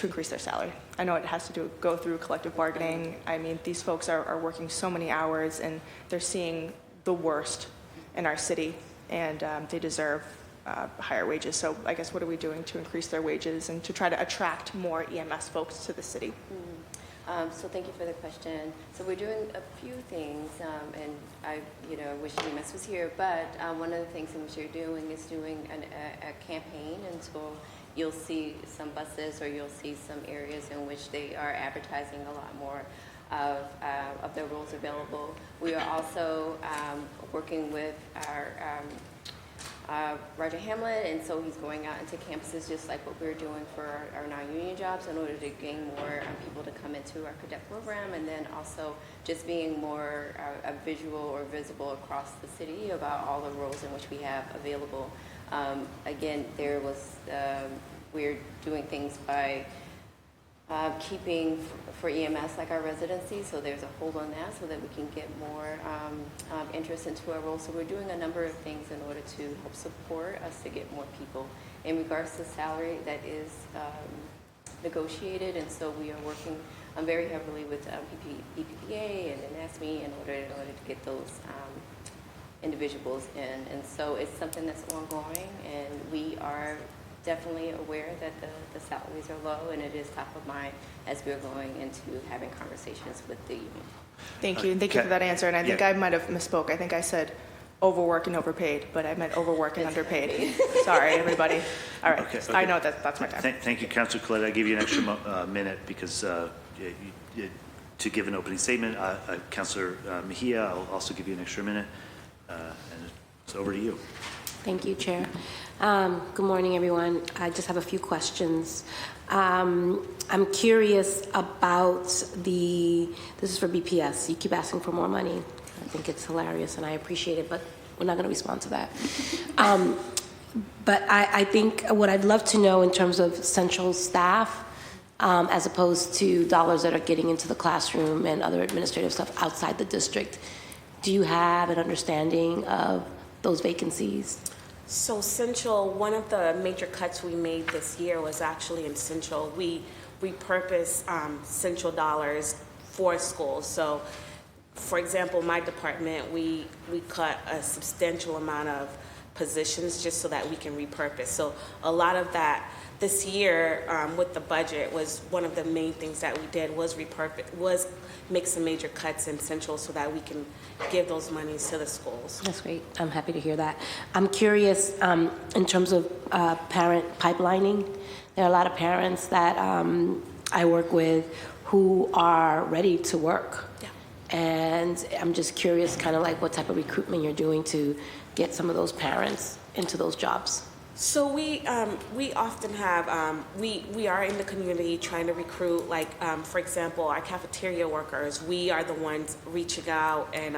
M: increase their salary? I know it has to go through collective bargaining. I mean, these folks are working so many hours, and they're seeing the worst in our city, and they deserve higher wages. So I guess what are we doing to increase their wages and to try to attract more EMS folks to the city?
I: So thank you for the question. So we're doing a few things, and I wish EMS was here, but one of the things in which you're doing is doing a campaign, and so you'll see some buses or you'll see some areas in which they are advertising a lot more of their roles available. We are also working with our Roger Hamlet, and so he's going out into campuses just like what we're doing for our non-union jobs in order to gain more people to come into our cadet program, and then also just being more visual or visible across the city about all the roles in which we have available. Again, we're doing things by keeping for EMS like our residency, so there's a hold on that so that we can get more interest into our role. So we're doing a number of things in order to help support us to get more people. In regards to salary, that is negotiated, and so we are working very heavily with EPPA and NASME in order to get those individuals in. And so it's something that's ongoing, and we are definitely aware that the salaries are low, and it is top of mind as we're going into having conversations with the union.
M: Thank you, and thank you for that answer. And I think I might have misspoke. I think I said overwork and overpaid, but I meant overwork and underpaid. Sorry, everybody. All right, okay. I know that's my time.
A: Thank you, Councilor Coletta. I'll give you an extra minute because to give an opening statement. Councilor Mejia, I'll also give you an extra minute, and it's over to you.
N: Thank you, Chair. Good morning, everyone. I just have a few questions. I'm curious about this is for BPS. You keep asking for more money. I think it's hilarious, and I appreciate it, but we're not going to respond to that. But I think what I'd love to know in terms of central staff, as opposed to dollars that are getting into the classroom and other administrative stuff outside the district, do you have an understanding of those vacancies?
J: So Central, one of the major cuts we made this year was actually in Central. We repurposed Central dollars for schools. So, for example, my department, we cut a substantial amount of positions just so that we can repurpose. So a lot of that this year with the budget was one of the main things that we did was make some major cuts in Central so that we can give those monies to the schools.
N: That's great. I'm happy to hear that. I'm curious in terms of parent pipelining. There are a lot of parents that I work with who are ready to work. Yeah. And I'm just curious kind of like what type of recruitment you're doing to get some of those parents into those jobs.
J: So we often have, we are in the community trying to recruit, like, for example, our cafeteria workers. We are the ones reaching out and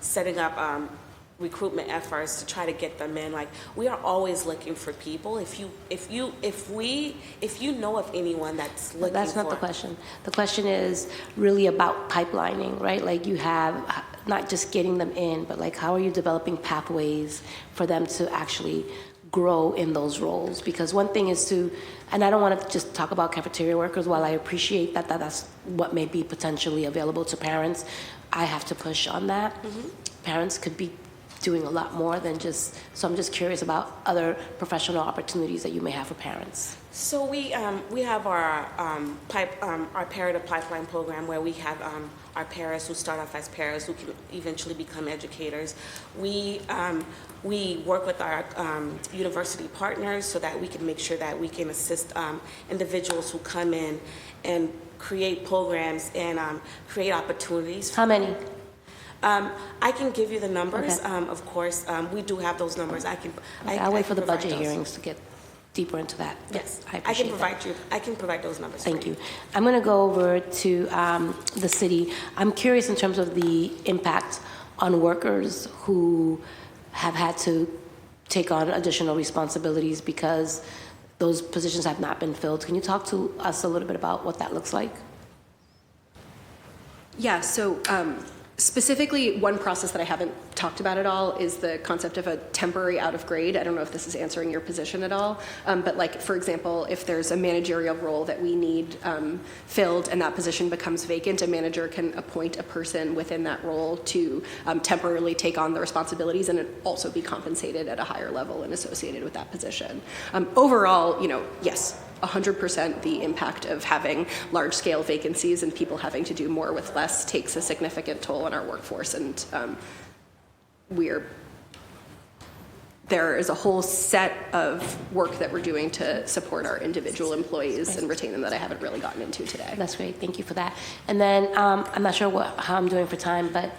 J: setting up recruitment efforts to try to get them in. Like, we are always looking for people. If you know of anyone that's looking
N: That's not the question. The question is really about pipelining, right? Like, you have not just getting them in, but like, how are you developing pathways for them to actually grow in those roles? Because one thing is to, and I don't want to just talk about cafeteria workers, while I appreciate that that's what may be potentially available to parents, I have to push on that. Parents could be doing a lot more than just, so I'm just curious about other professional opportunities that you may have for parents.
J: So we have our Para Pipeline program, where we have our paras who start off as paras who can eventually become educators. We work with our university partners so that we can make sure that we can assist individuals who come in and create programs and create opportunities.
N: How many?
J: I can give you the numbers.
N: Okay.
J: Of course, we do have those numbers.
N: I'll wait for the budget hearings to get deeper into that.
J: Yes,
N: I appreciate
J: I can provide those numbers.
N: Thank you. I'm going to go over to the city. I'm curious in terms of the impact on workers who have had to take on additional responsibilities because those positions have not been filled. Can you talk to us a little bit about what that looks like?
G: Yeah, so specifically, one process that I haven't talked about at all is the concept of a temporary out of grade. I don't know if this is answering your position at all, but like, for example, if there's a managerial role that we need filled and that position becomes vacant, a manager can appoint a person within that role to temporarily take on the responsibilities and also be compensated at a higher level and associated with that position. Overall, yes, 100% the impact of having large-scale vacancies and people having to do more with less takes a significant toll on our workforce, and there is a whole set of work that we're doing to support our individual employees and retain them that I haven't really gotten into today.
N: That's great. Thank you for that. And then I'm not sure how I'm doing for time, but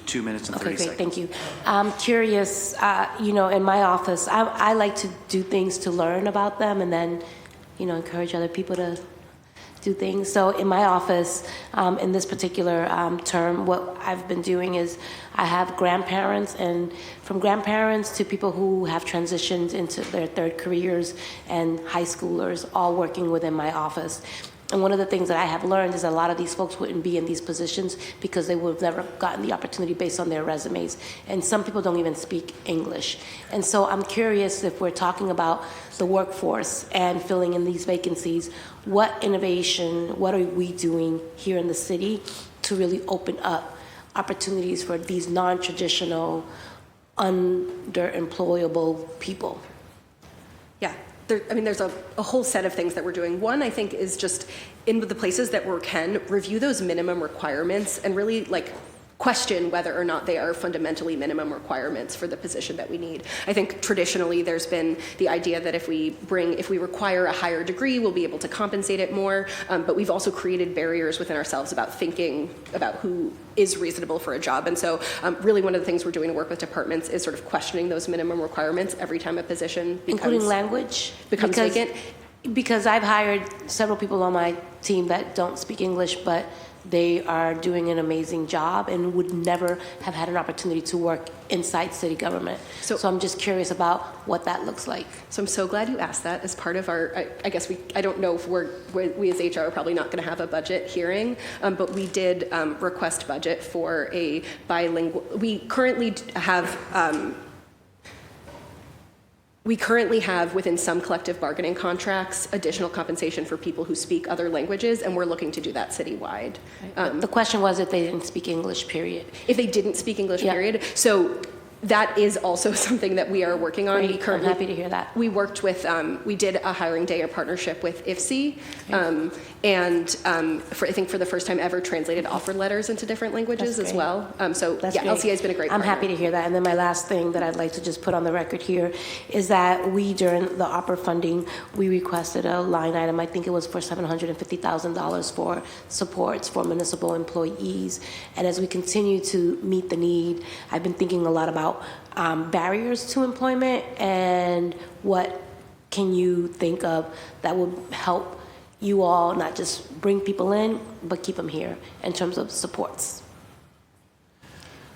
A: 2 minutes and 30
N: okay, great.
A: seconds.
N: Thank you. I'm curious. In my office, I like to do things to learn about them, and then, encourage other people to do things. So in my office, in this particular term, what I've been doing is I have grandparents, and from grandparents to people who have transitioned into their third careers and high schoolers, all working within my office. And one of the things that I have learned is a lot of these folks wouldn't be in these positions because they would have never gotten the opportunity based on their resumes. And some people don't even speak English. And so I'm curious, if we're talking about the workforce and filling in these vacancies, what innovation, what are we doing here in the city to really open up opportunities for these non-traditional, underemployable people?
G: Yeah. There's a whole set of things that we're doing. One, I think, is just in the places that we can review those minimum requirements and really question whether or not they are fundamentally minimum requirements for the position that we need. I think traditionally there's been the idea that if we require a higher degree, we'll be able to compensate it more, but we've also created barriers within ourselves about thinking about who is reasonable for a job. And so really one of the things we're doing to work with departments is sort of questioning those minimum requirements every time a position
N: including language
G: becomes vacant.
N: Because I've hired several people on my team that don't speak English, but they are doing an amazing job and would never have had an opportunity to work inside city government. So I'm just curious about what that looks like.
G: So I'm so glad you asked that. As part of our, I don't know if we as HR are probably not going to have a budget hearing, but we did request budget for a bilingual. We currently have within some collective bargaining contracts additional compensation for people who speak other languages, and we're looking to do that citywide.
N: The question was if they didn't speak English, period.
G: If they didn't speak English, period. So that is also something that we are working on.
N: Great. I'm happy to hear that.
G: We worked with, we did a hiring day, a partnership with IFSI, And I think for the first time ever, translated offer letters into different languages
N: That's
G: as
N: great.
G: well. So
N: That's
G: yeah,
N: great.
G: LCA has been a great
N: I'm
G: partner.
N: happy to hear that. And then my last thing that I'd like to just put on the record here is that we, during the opera funding, we requested a line item, I think it was for $750,000 for supports for municipal employees. And as we continue to meet the need, I've been thinking a lot about barriers to employment and what can you think of that would help you all not just bring people in, but keep them here in terms of supports.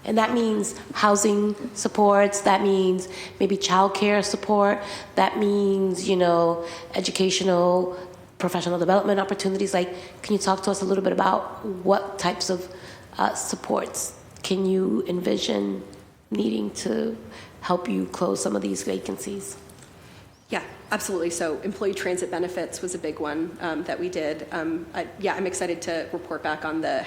N: And that means housing supports, that means maybe childcare support, that means, educational, professional development opportunities. Like, can you talk to us a little bit about what types of supports can you envision needing to help you close some of these vacancies?
G: Yeah, absolutely. So employee transit benefits was a big one that we did. I'm excited to report back on the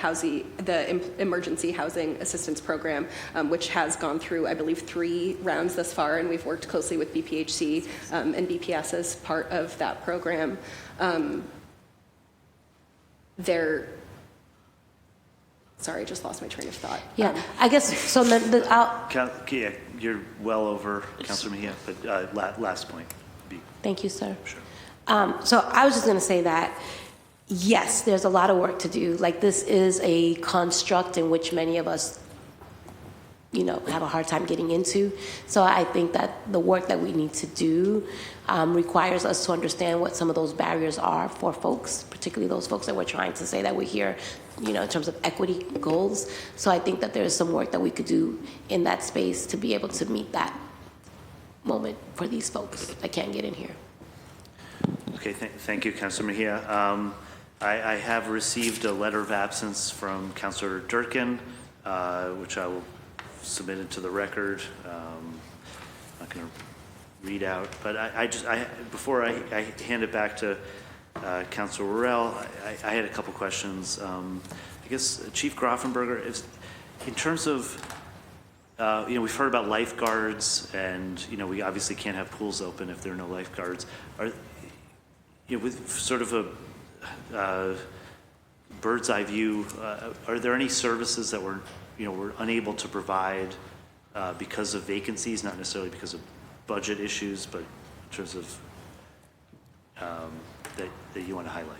G: emergency housing assistance program, which has gone through, I believe, 3 rounds thus far, and we've worked closely with BPHC and BPS as part of that program. Sorry, I just lost my train of thought.
N: Yeah, I guess, so then
A: Yeah, you're well over, Councilor Mejia, but last point.
N: Thank you, sir.
A: Sure.
N: So I was just going to say that, yes, there's a lot of work to do. Like, this is a construct in which many of us, have a hard time getting into. So I think that the work that we need to do requires us to understand what some of those barriers are for folks, particularly those folks that we're trying to say that we're here, in terms of equity goals. So I think that there's some work that we could do in that space to be able to meet that moment for these folks that can't get in here.
A: Okay, thank you, Councilor Mejia. I have received a letter of absence from Councilor Durkin, which I will submit into the record. I'm not going to read out, but before I hand it back to Councilor Worrell, I had a couple questions. I guess Chief Grafenberger, in terms of we've heard about lifeguards, and we obviously can't have pools open if there are no lifeguards. With sort of a bird's eye view, are there any services that we're unable to provide because of vacancies, not necessarily because of budget issues, but in terms of that you want to highlight?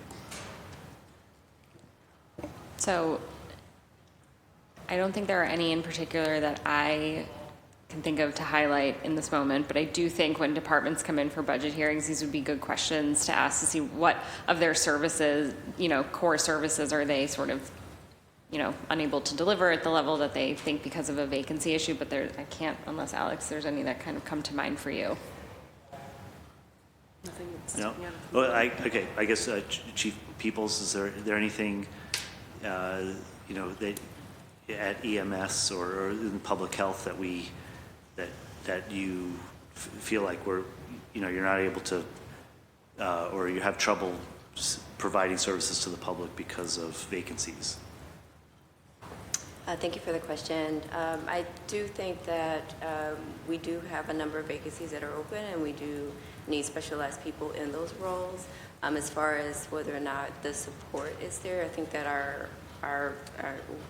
H: So I don't think there are any in particular that I can think of to highlight in this moment, but I do think when departments come in for budget hearings, these would be good questions to ask to see what of their services, core services, are they sort of, unable to deliver at the level that they think because of a vacancy issue. But I can't, unless Alex, there's any that kind of come to mind for you.
A: No? Well, I guess Chief Peoples, is there anything, that at EMS or in public health that you feel like you're not able to, or you have trouble providing services to the public because of vacancies?
I: Thank you for the question. I do think that we do have a number of vacancies that are open, and we do need specialized people in those roles. As far as whether or not the support is there, I think that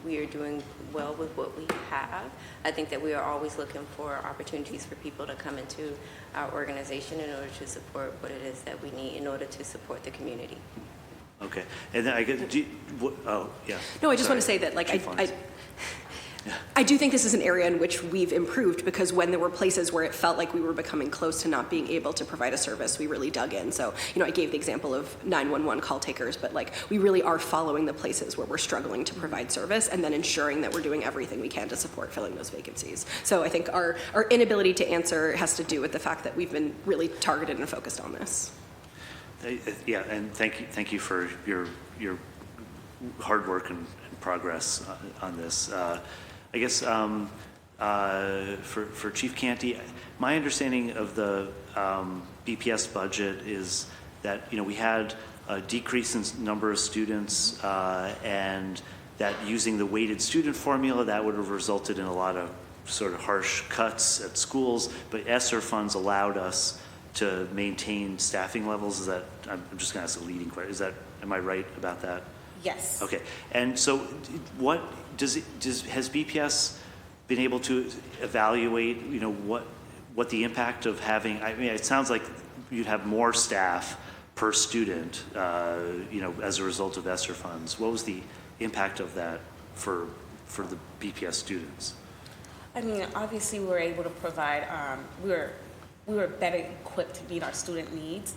I: we are doing well with what we have. I think that we are always looking for opportunities for people to come into our organization in order to support what it is that we need in order to support the community.
A: Okay, and then I get. Yeah.
G: No, I just want to say that, I do think this is an area in which we've improved, because when there were places where it felt like we were becoming close to not being able to provide a service, we really dug in. So, I gave the example of 911 call takers, but we really are following the places where we're struggling to provide service and then ensuring that we're doing everything we can to support filling those vacancies. So I think our inability to answer has to do with the fact that we've been really targeted and focused on this.
A: Yeah, and thank you for your hard work and progress on this. I guess for Chief Canty, my understanding of the BPS budget is that we had a decrease in number of students, and that using the weighted student formula, that would have resulted in a lot of sort of harsh cuts at schools. But ESSER funds allowed us to maintain staffing levels? Is that, I'm just going to ask a leading question. Is that, am I right about that?
J: Yes.
A: Okay. And so what has BPS been able to evaluate, you know, what the impact of having, I mean, it sounds like you'd have more staff per student, you know, as a result of ESSER funds. What was the impact of that for the BPS students?
J: I mean, obviously, we were able to provide. We were better equipped to meet our student needs.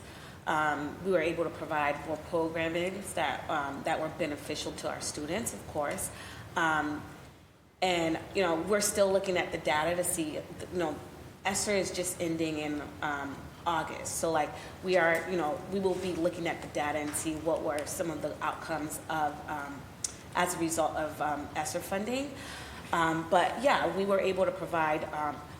J: We were able to provide more programmings that were beneficial to our students, of course. And you know, we're still looking at the data to see. You know, ESSER is just ending in August, so like we are. You know, we will be looking at the data and see what were some of the outcomes of as a result of ESSER funding. But yeah, we were able to provide.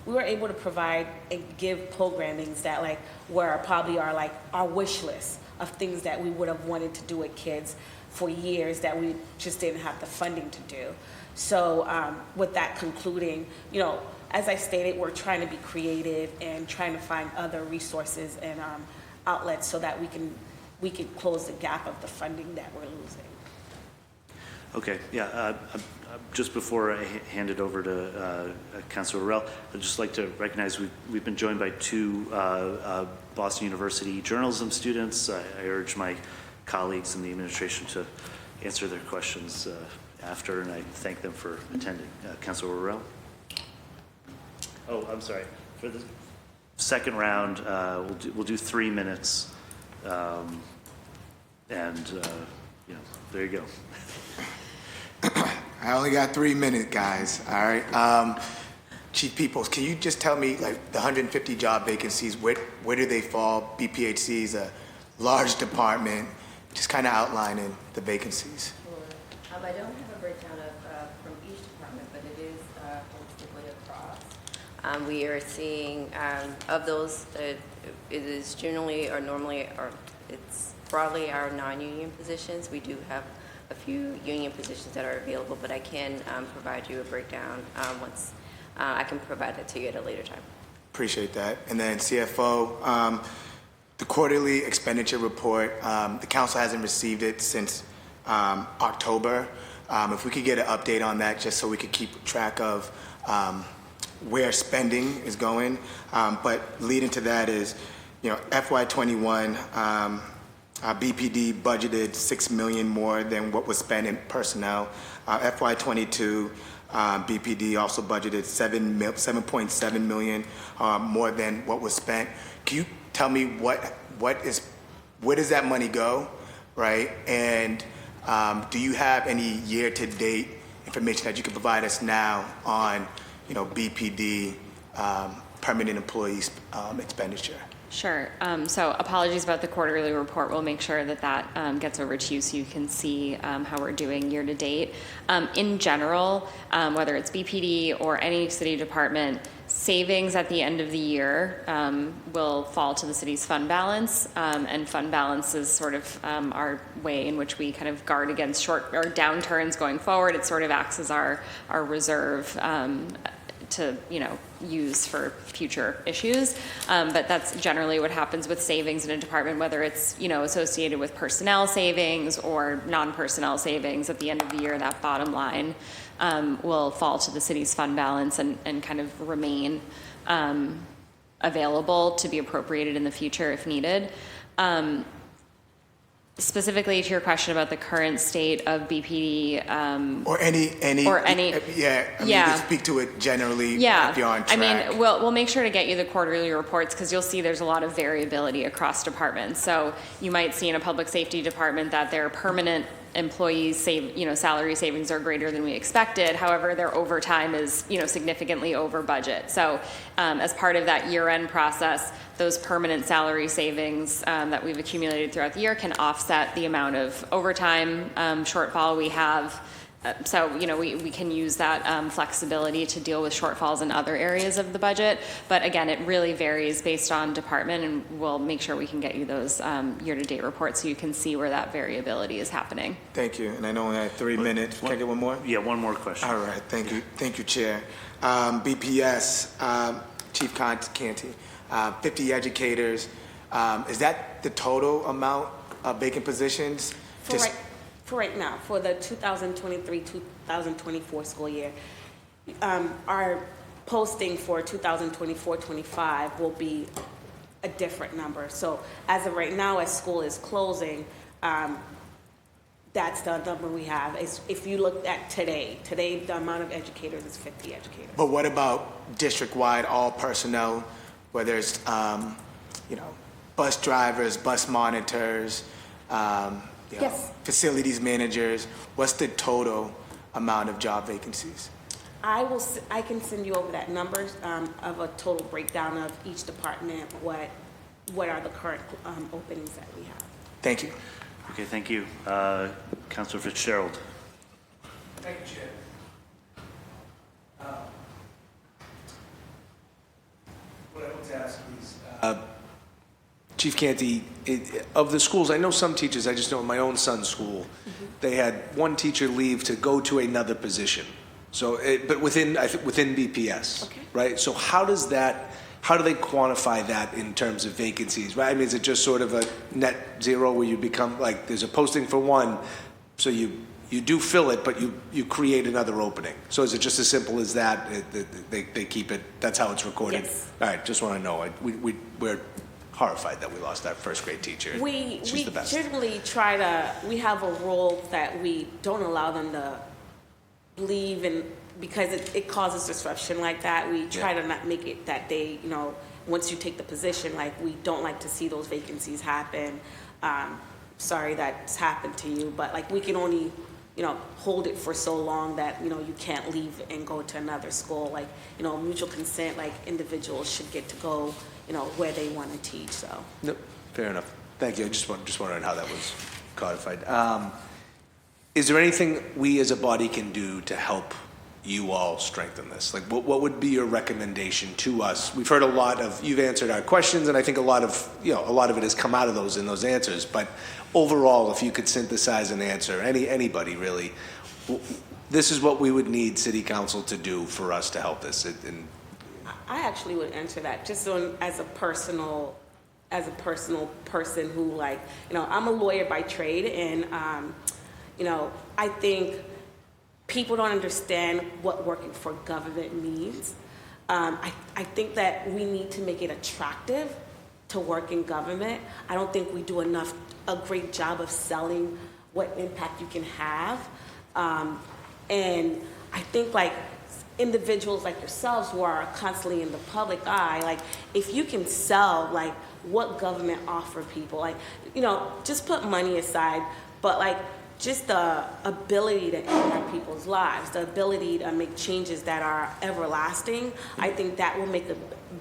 J: And give programmings that like were probably our wish list of things that we would have wanted to do with kids for years that we just didn't have the funding to do. So with that concluding, you know, as I stated, we're trying to be creative and trying to find other resources and outlets so that we can close the gap of the funding that we're losing.
A: Okay, yeah. Just before I hand it over to Councilor Worrell, I'd just like to recognize we've been joined by two Boston University journalism students. I urge my colleagues in the administration to answer their questions after, and I thank them for attending. Councilor Worrell? Oh, I'm sorry. For the second round, we'll do 3 minutes, and you know, there you go.
B: I only got 3 minutes, guys. All right. Chief Peoples, can you just tell me, like, the 150 job vacancies, where do they fall? BPHC is a large department. Just kind of outlining the vacancies.
I: Sure. I don't have a breakdown from each department, but it is holistically across. We are seeing of those, it is generally or normally, or it's broadly our non-union positions. We do have a few union positions that are available, but I can provide you a breakdown once I can provide that to you at a later time.
B: Appreciate that. And then CFO, the quarterly expenditure report, the council hasn't received it since October. If we could get an update on that, just so we could keep track of where spending is going. But leading to that is, you know, FY21, BPD budgeted $6 million more than what was spent in personnel. FY22, BPD also budgeted $7.7 million more than what was spent. Can you tell me where does that money go, right? And do you have any year-to-date information that you can provide us now on, you know, BPD permanent employees expenditure?
H: Sure. So apologies about the quarterly report. We'll make sure that gets over to you so you can see how we're doing year to date. In general, whether it's BPD or any city department, savings at the end of the year will fall to the city's fund balance, and fund balance is sort of our way in which we kind of guard against short or downturns going forward. It sort of acts as our reserve to, you know, use for future issues. But that's generally what happens with savings in a department, whether it's, you know, associated with personnel savings or non-personnel savings. At the end of the year, that bottom line will fall to the city's fund balance and kind of remain available to be appropriated in the future if needed. Specifically to your question about the current state of BPD,
B: or any, yeah, I mean, you can speak to it generally.
H: Yeah,
B: if you're on track.
H: I mean, we'll make sure to get you the quarterly reports because you'll see there's a lot of variability across departments. So you might see in a public safety department that their permanent employees salary savings are greater than we expected. However, their overtime is, you know, significantly over budget. So as part of that year-end process, those permanent salary savings that we've accumulated throughout the year can offset the amount of overtime shortfall we have. So, you know, we can use that flexibility to deal with shortfalls in other areas of the budget. But again, it really varies based on department, and we'll make sure we can get you those year-to-date reports so you can see where that variability is happening.
B: Thank you. And I know we have 3 minutes. Can I get one more?
A: Yeah, one more question.
B: All right. Thank you. Thank you, Chair. BPS, Chief Canty. 50 educators. Is that the total amount of vacant positions?
J: For right now, for the 2023-2024 school year, our posting for 2024-25 will be a different number. So as of right now, as school is closing, that's the number we have. If you look at today, the amount of educators is 50 educators.
B: But what about district-wide, all personnel, whether it's, bus drivers, bus monitors,
J: Yes.
B: facilities managers? What's the total amount of job vacancies?
J: I can send you over that numbers of a total breakdown of each department, what are the current openings that we have.
B: Thank you.
A: Okay, thank you. Councilor Fitzgerald.
F: Thank you, Chair. What I want to ask is, Chief Canty, of the schools, I know some teachers, I just know in my own son's school, they had one teacher leave to go to another position. So, but within BPS,
J: Okay.
F: right? So how do they quantify that in terms of vacancies, right? I mean, is it just sort of a net zero where you become, like, there's a posting for one, so you do fill it, but you create another opening. So is it just as simple as that? They keep it, that's how it's recorded?
J: Yes.
F: All right, just want to know. We're horrified that we lost our first grade teacher. She's the best.
J: Generally we have a rule that we don't allow them to leave, and because it causes disruption like that, we try to not make it that day, once you take the position, like, we don't like to see those vacancies happen. Sorry that's happened to you, but like, we can only, hold it for so long that, you can't leave and go to another school. Like, mutual consent, like, individuals should get to go, where they want to teach, so.
F: Nope, fair enough. Thank you. I just wondering how that was codified. Is there anything we as a body can do to help you all strengthen this? Like, what would be your recommendation to us? We've heard a lot of, you've answered our questions, and I think a lot of it has come out of those answers. But overall, if you could synthesize an answer, anybody really, this is what we would need City Council to do for us to help this.
J: I actually would answer that just as a personal person who, like, I'm a lawyer by trade, and I think people don't understand what working for government means. I think that we need to make it attractive to work in government. I don't think we do a great job of selling what impact you can have. And I think, like, individuals like yourselves who are constantly in the public eye, like, if you can sell, like, what government offer people, like, just put money aside, but, like, just the ability to impact people's lives, the ability to make changes that are everlasting, I think that will make a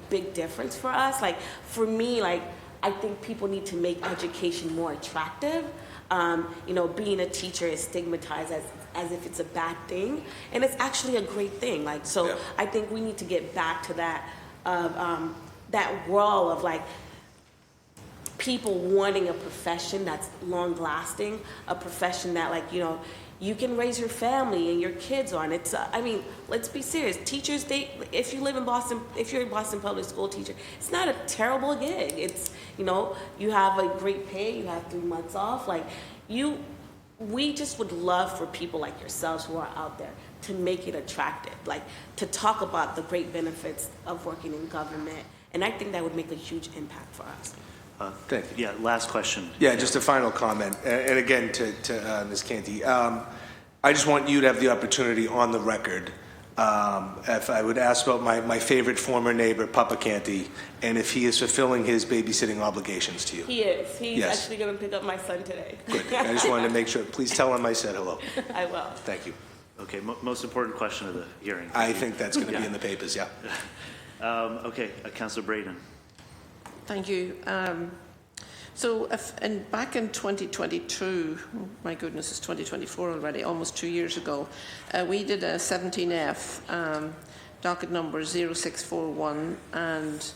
J: big difference for us. Like, for me, like, I think people need to make education more attractive. Being a teacher is stigmatized as if it's a bad thing, and it's actually a great thing. Like, so yeah. I think we need to get back to that world of, like, people wanting a profession that's long-lasting, a profession that, like, you can raise your family and your kids on. It's, I mean, let's be serious. Teachers, if you live in Boston, if you're a Boston public school teacher, it's not a terrible gig. It's, you have a great pay, you have 3 months off. Like, we just would love for people like yourselves who are out there to make it attractive, like, to talk about the great benefits of working in government. And I think that would make a huge impact for us.
F: Thank you.
A: Yeah, last question.
F: Yeah, just a final comment. And again, to Ms. Canty, I just want you to have the opportunity on the record, if I would ask about my favorite former neighbor, Papa Canty, and if he is fulfilling his babysitting obligations to you.
J: He is. He's
F: Yes.
J: actually going to pick up my son today.
F: Good. I just wanted to make sure. Please tell him I said hello.
J: I will.
F: Thank you.
A: Okay, most important question of the hearing.
F: I think that's going to be in the papers, yeah.
A: Okay, Councilor Braden.
L: Thank you. Back in 2022, my goodness, it's 2024 already, almost 2 years ago, we did a 17F, docket number 0641, and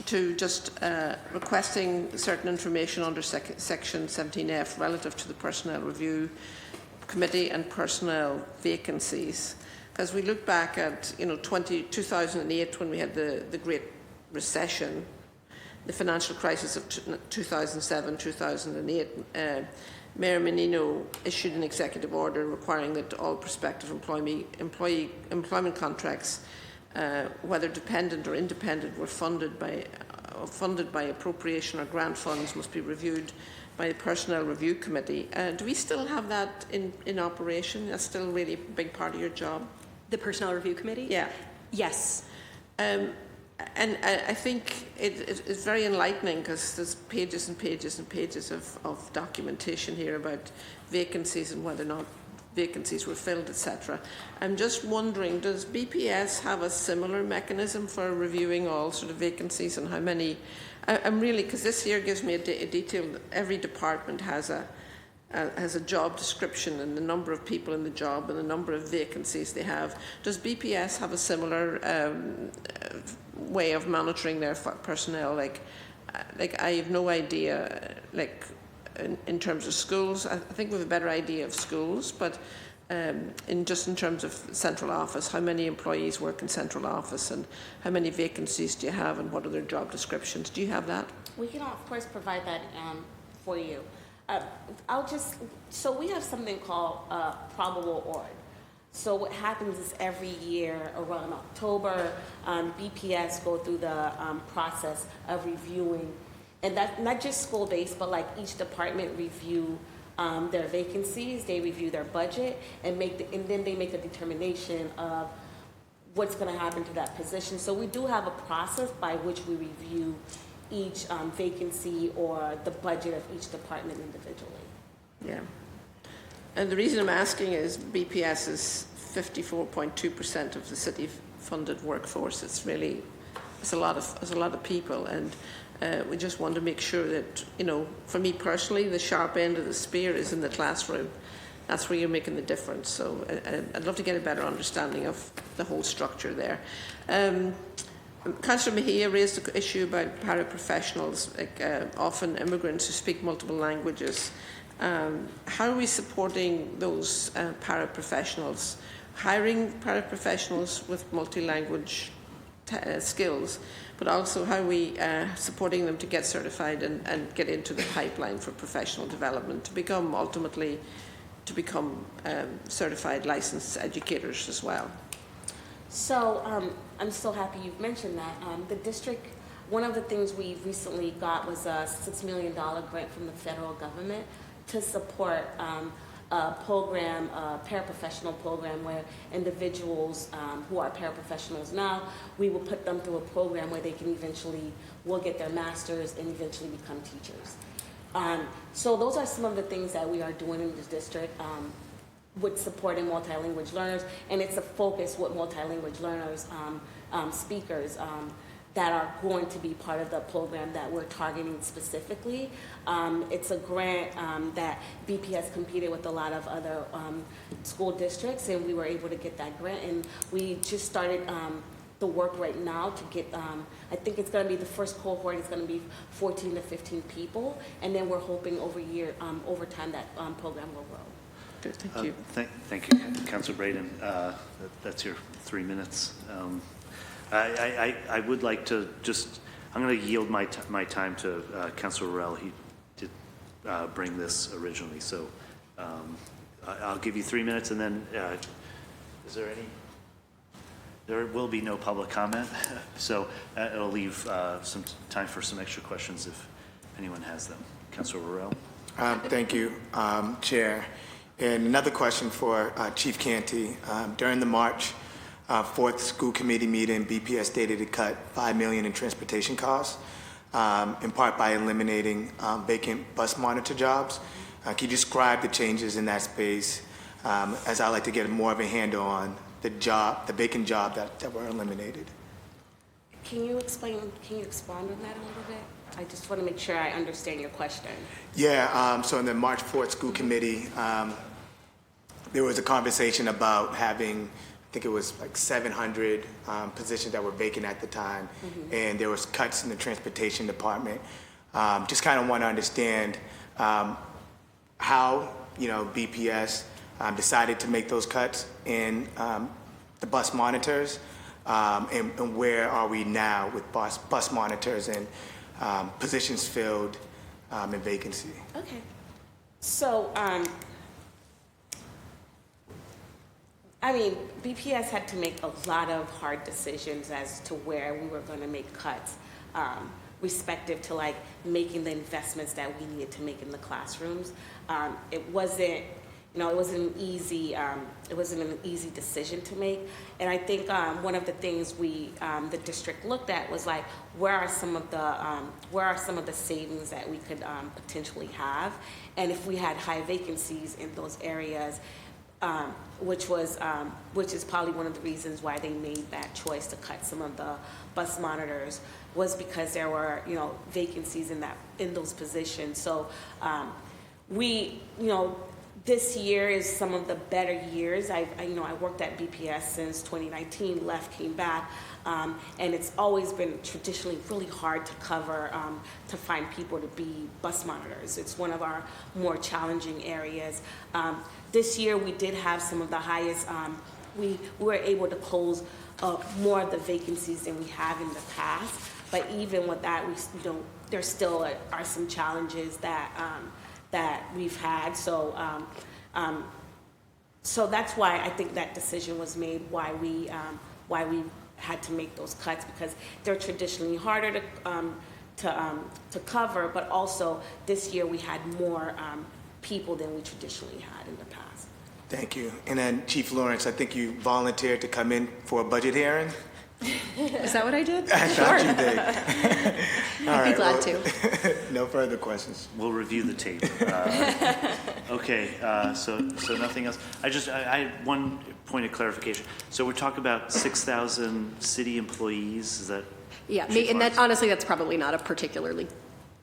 L: to just requesting certain information under section 17F relative to the Personnel Review Committee and personnel vacancies. Because we look back at 2008 when we had the great recession, the financial crisis of 2007, 2008, Mayor Menino issued an executive order requiring that all prospective employment contracts, whether dependent or independent, were funded by appropriation or grant funds, must be reviewed by the Personnel Review Committee. Do we still have that in operation? That's still really a big part of your job?
G: The Personnel Review Committee?
L: Yeah.
G: Yes.
L: And I think it's very enlightening because there's pages and pages and pages of documentation here about vacancies and whether or not vacancies were filled, etc. I'm just wondering, does BPS have a similar mechanism for reviewing all sort of vacancies and how many? I'm really, because this here gives me a detail that every department has a job description and the number of people in the job and the number of vacancies they have. Does BPS have a similar way of monitoring their personnel? Like I have no idea, like in terms of schools, I think we have a better idea of schools, but in terms of central office, how many employees work in central office and how many vacancies do you have and what are their job descriptions? Do you have that?
J: We can, of course, provide that for you. So we have something called probable org. So what happens is every year around October, BPS go through the process of reviewing, and that's not just school-based, but like each department review their vacancies, they review their budget, and then they make a determination of what's going to happen to that position. So we do have a process by which we review each vacancy or the budget of each department individually.
L: Yeah. And the reason I'm asking is BPS is 54.2% of the city-funded workforce. It's a lot of people, and we just want to make sure that, for me personally, the sharp end of the spear is in the classroom. That's where you're making the difference. So I'd love to get a better understanding of the whole structure there. Councillor Mejia raised the issue about paraprofessionals, often immigrants who speak multiple languages. How are we supporting those paraprofessionals? Hiring paraprofessionals with multi-language skills, but also how are we supporting them to get certified and get into the pipeline for professional development to become certified licensed educators as well?
J: So I'm so happy you've mentioned that. The district, one of the things we recently got was a $6 million grant from the federal government to support a program, a paraprofessional program where individuals who are paraprofessionals now, we will put them through a program where they can will get their master's and eventually become teachers. So those are some of the things that we are doing in this district with supporting multilingual learners, and it's a focus with multilingual learners, speakers, that are going to be part of the program that we're targeting specifically. It's a grant that BPS competed with a lot of other school districts, and we were able to get that grant, and we just started the work right now to get, I think it's going to be the first cohort is going to be 14 to 15 people, and then we're hoping over time that program will grow.
L: Good, thank you.
A: Thank you, Councillor Braden. That's your 3 minutes. I would like to I'm going to yield my time to Councillor Worrell. He did bring this originally, so I'll give you 3 minutes, and then is there any? There will be no public comment, so it'll leave some time for some extra questions if anyone has them. Councillor Worrell.
B: Thank you, Chair. And another question for Chief Canty. During the March 4th school committee meeting, BPS stated to cut $5 million in transportation costs, in part by eliminating vacant bus monitor jobs. Can you describe the changes in that space, as I like to get more of a handle on the vacant job that were eliminated?
J: Can you expand on that a little bit? I just want to make sure I understand your question.
B: Yeah, so in the March 4th school committee, there was a conversation about having, I think it was like 700 positions that were vacant at the time, and there was cuts in the transportation department. Just kind of want to understand how, BPS decided to make those cuts in the bus monitors, and where are we now with bus monitors and positions filled and vacancy?
J: Okay. So, I mean, BPS had to make a lot of hard decisions as to where we were going to make cuts, respective to like making the investments that we needed to make in the classrooms. It wasn't, it wasn't an easy decision to make. And I think one of the things the district looked at was like, where are some of the savings that we could potentially have, and if we had high vacancies in those areas. Which is probably one of the reasons why they made that choice to cut some of the bus monitors, was because there were vacancies in those positions. So this year is some of the better years. I worked at BPS since 2019, came back, and it's always been traditionally really hard to cover, to find people to be bus monitors. It's one of our more challenging areas. This year we did have some of the highest, we were able to close more of the vacancies than we have in the past, but even with that, there still are some challenges that we've had. So that's why I think that decision was made, why we had to make those cuts, because they're traditionally harder to cover, but also this year we had more people than we traditionally had in the past.
B: Thank you. And then Chief Lawrence, I think you volunteered to come in for a budget hearing?
G: Is that what I did?
B: I thought you did.
G: I'd be glad to.
B: No further questions.
A: We'll review the tape. Okay, so nothing else. I had one point of clarification. So we're talking about 6,000 city employees, is that?
G: Yeah, and honestly, that's probably not a particularly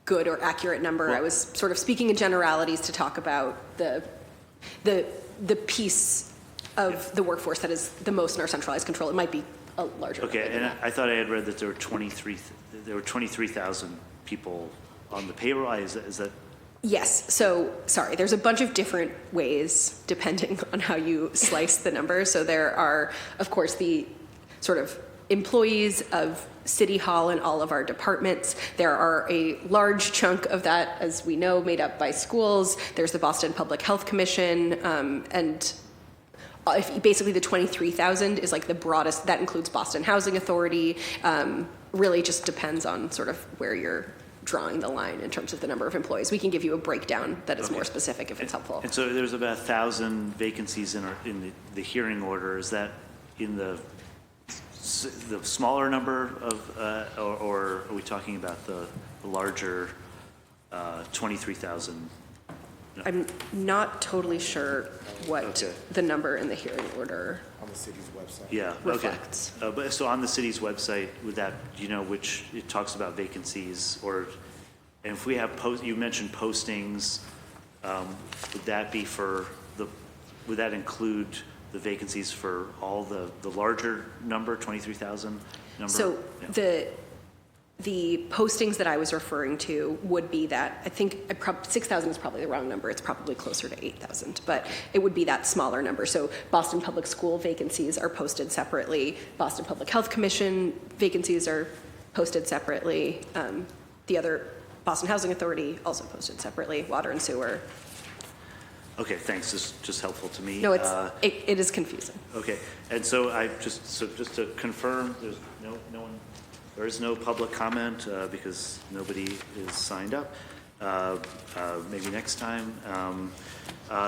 G: good or accurate number.
A: Well,
G: I was sort of speaking in generalities to talk about the piece of the workforce that is the most in our centralized control. It might be a larger number.
A: Okay, and I thought I had read that there were 23,000 people on the payroll. Is that?
G: Yes. So, sorry, there's a bunch of different ways depending on how you slice the numbers. So there are, of course, the sort of employees of City Hall and all of our departments. There are a large chunk of that, as we know, made up by schools. There's the Boston Public Health Commission, and basically the 23,000 is like the broadest. That includes Boston Housing Authority. Really just depends on sort of where you're drawing the line in terms of the number of employees. We can give you a breakdown that is more specific if it's helpful.
A: And so there's about 1,000 vacancies in the hearing order. Is that in the smaller number of, or are we talking about the larger 23,000? No.
G: I'm not totally sure what the number in the hearing order
B: On the city's website.
A: Yeah,
G: reflects.
A: okay. But so on the city's website, would that, do you know which, it talks about vacancies, or, and if we have you mentioned postings, would that be would that include the vacancies for all the larger number, 23,000 number?
G: So
A: Yeah.
G: the postings that I was referring to would be that, I think 6,000 is probably the wrong number. It's probably closer to 8,000, but it would be that smaller number. So Boston Public School vacancies are posted separately. Boston Public Health Commission vacancies are posted separately. The other Boston Housing Authority also posted separately. Water and sewer.
A: Okay, thanks. This is just helpful to me.
G: No, it is confusing.
A: Okay, and so just to confirm, there's no one. There is no public comment because nobody is signed up. Maybe next time.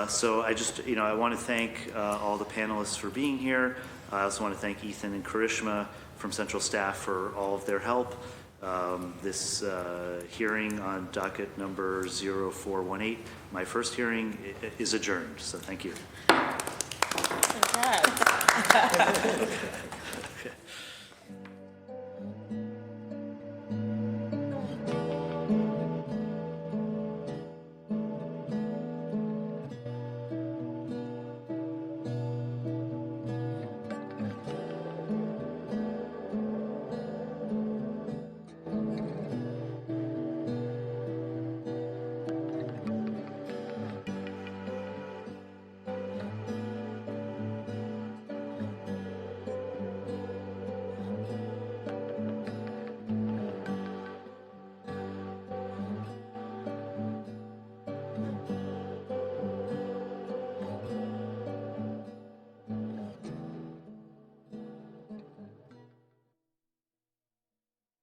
A: So I want to thank all the panelists for being here. I also want to thank Ethan and Karishma from Central Staff for all of their help. This hearing on docket number 0418, my first hearing, is adjourned. So thank you.
O: Thank you.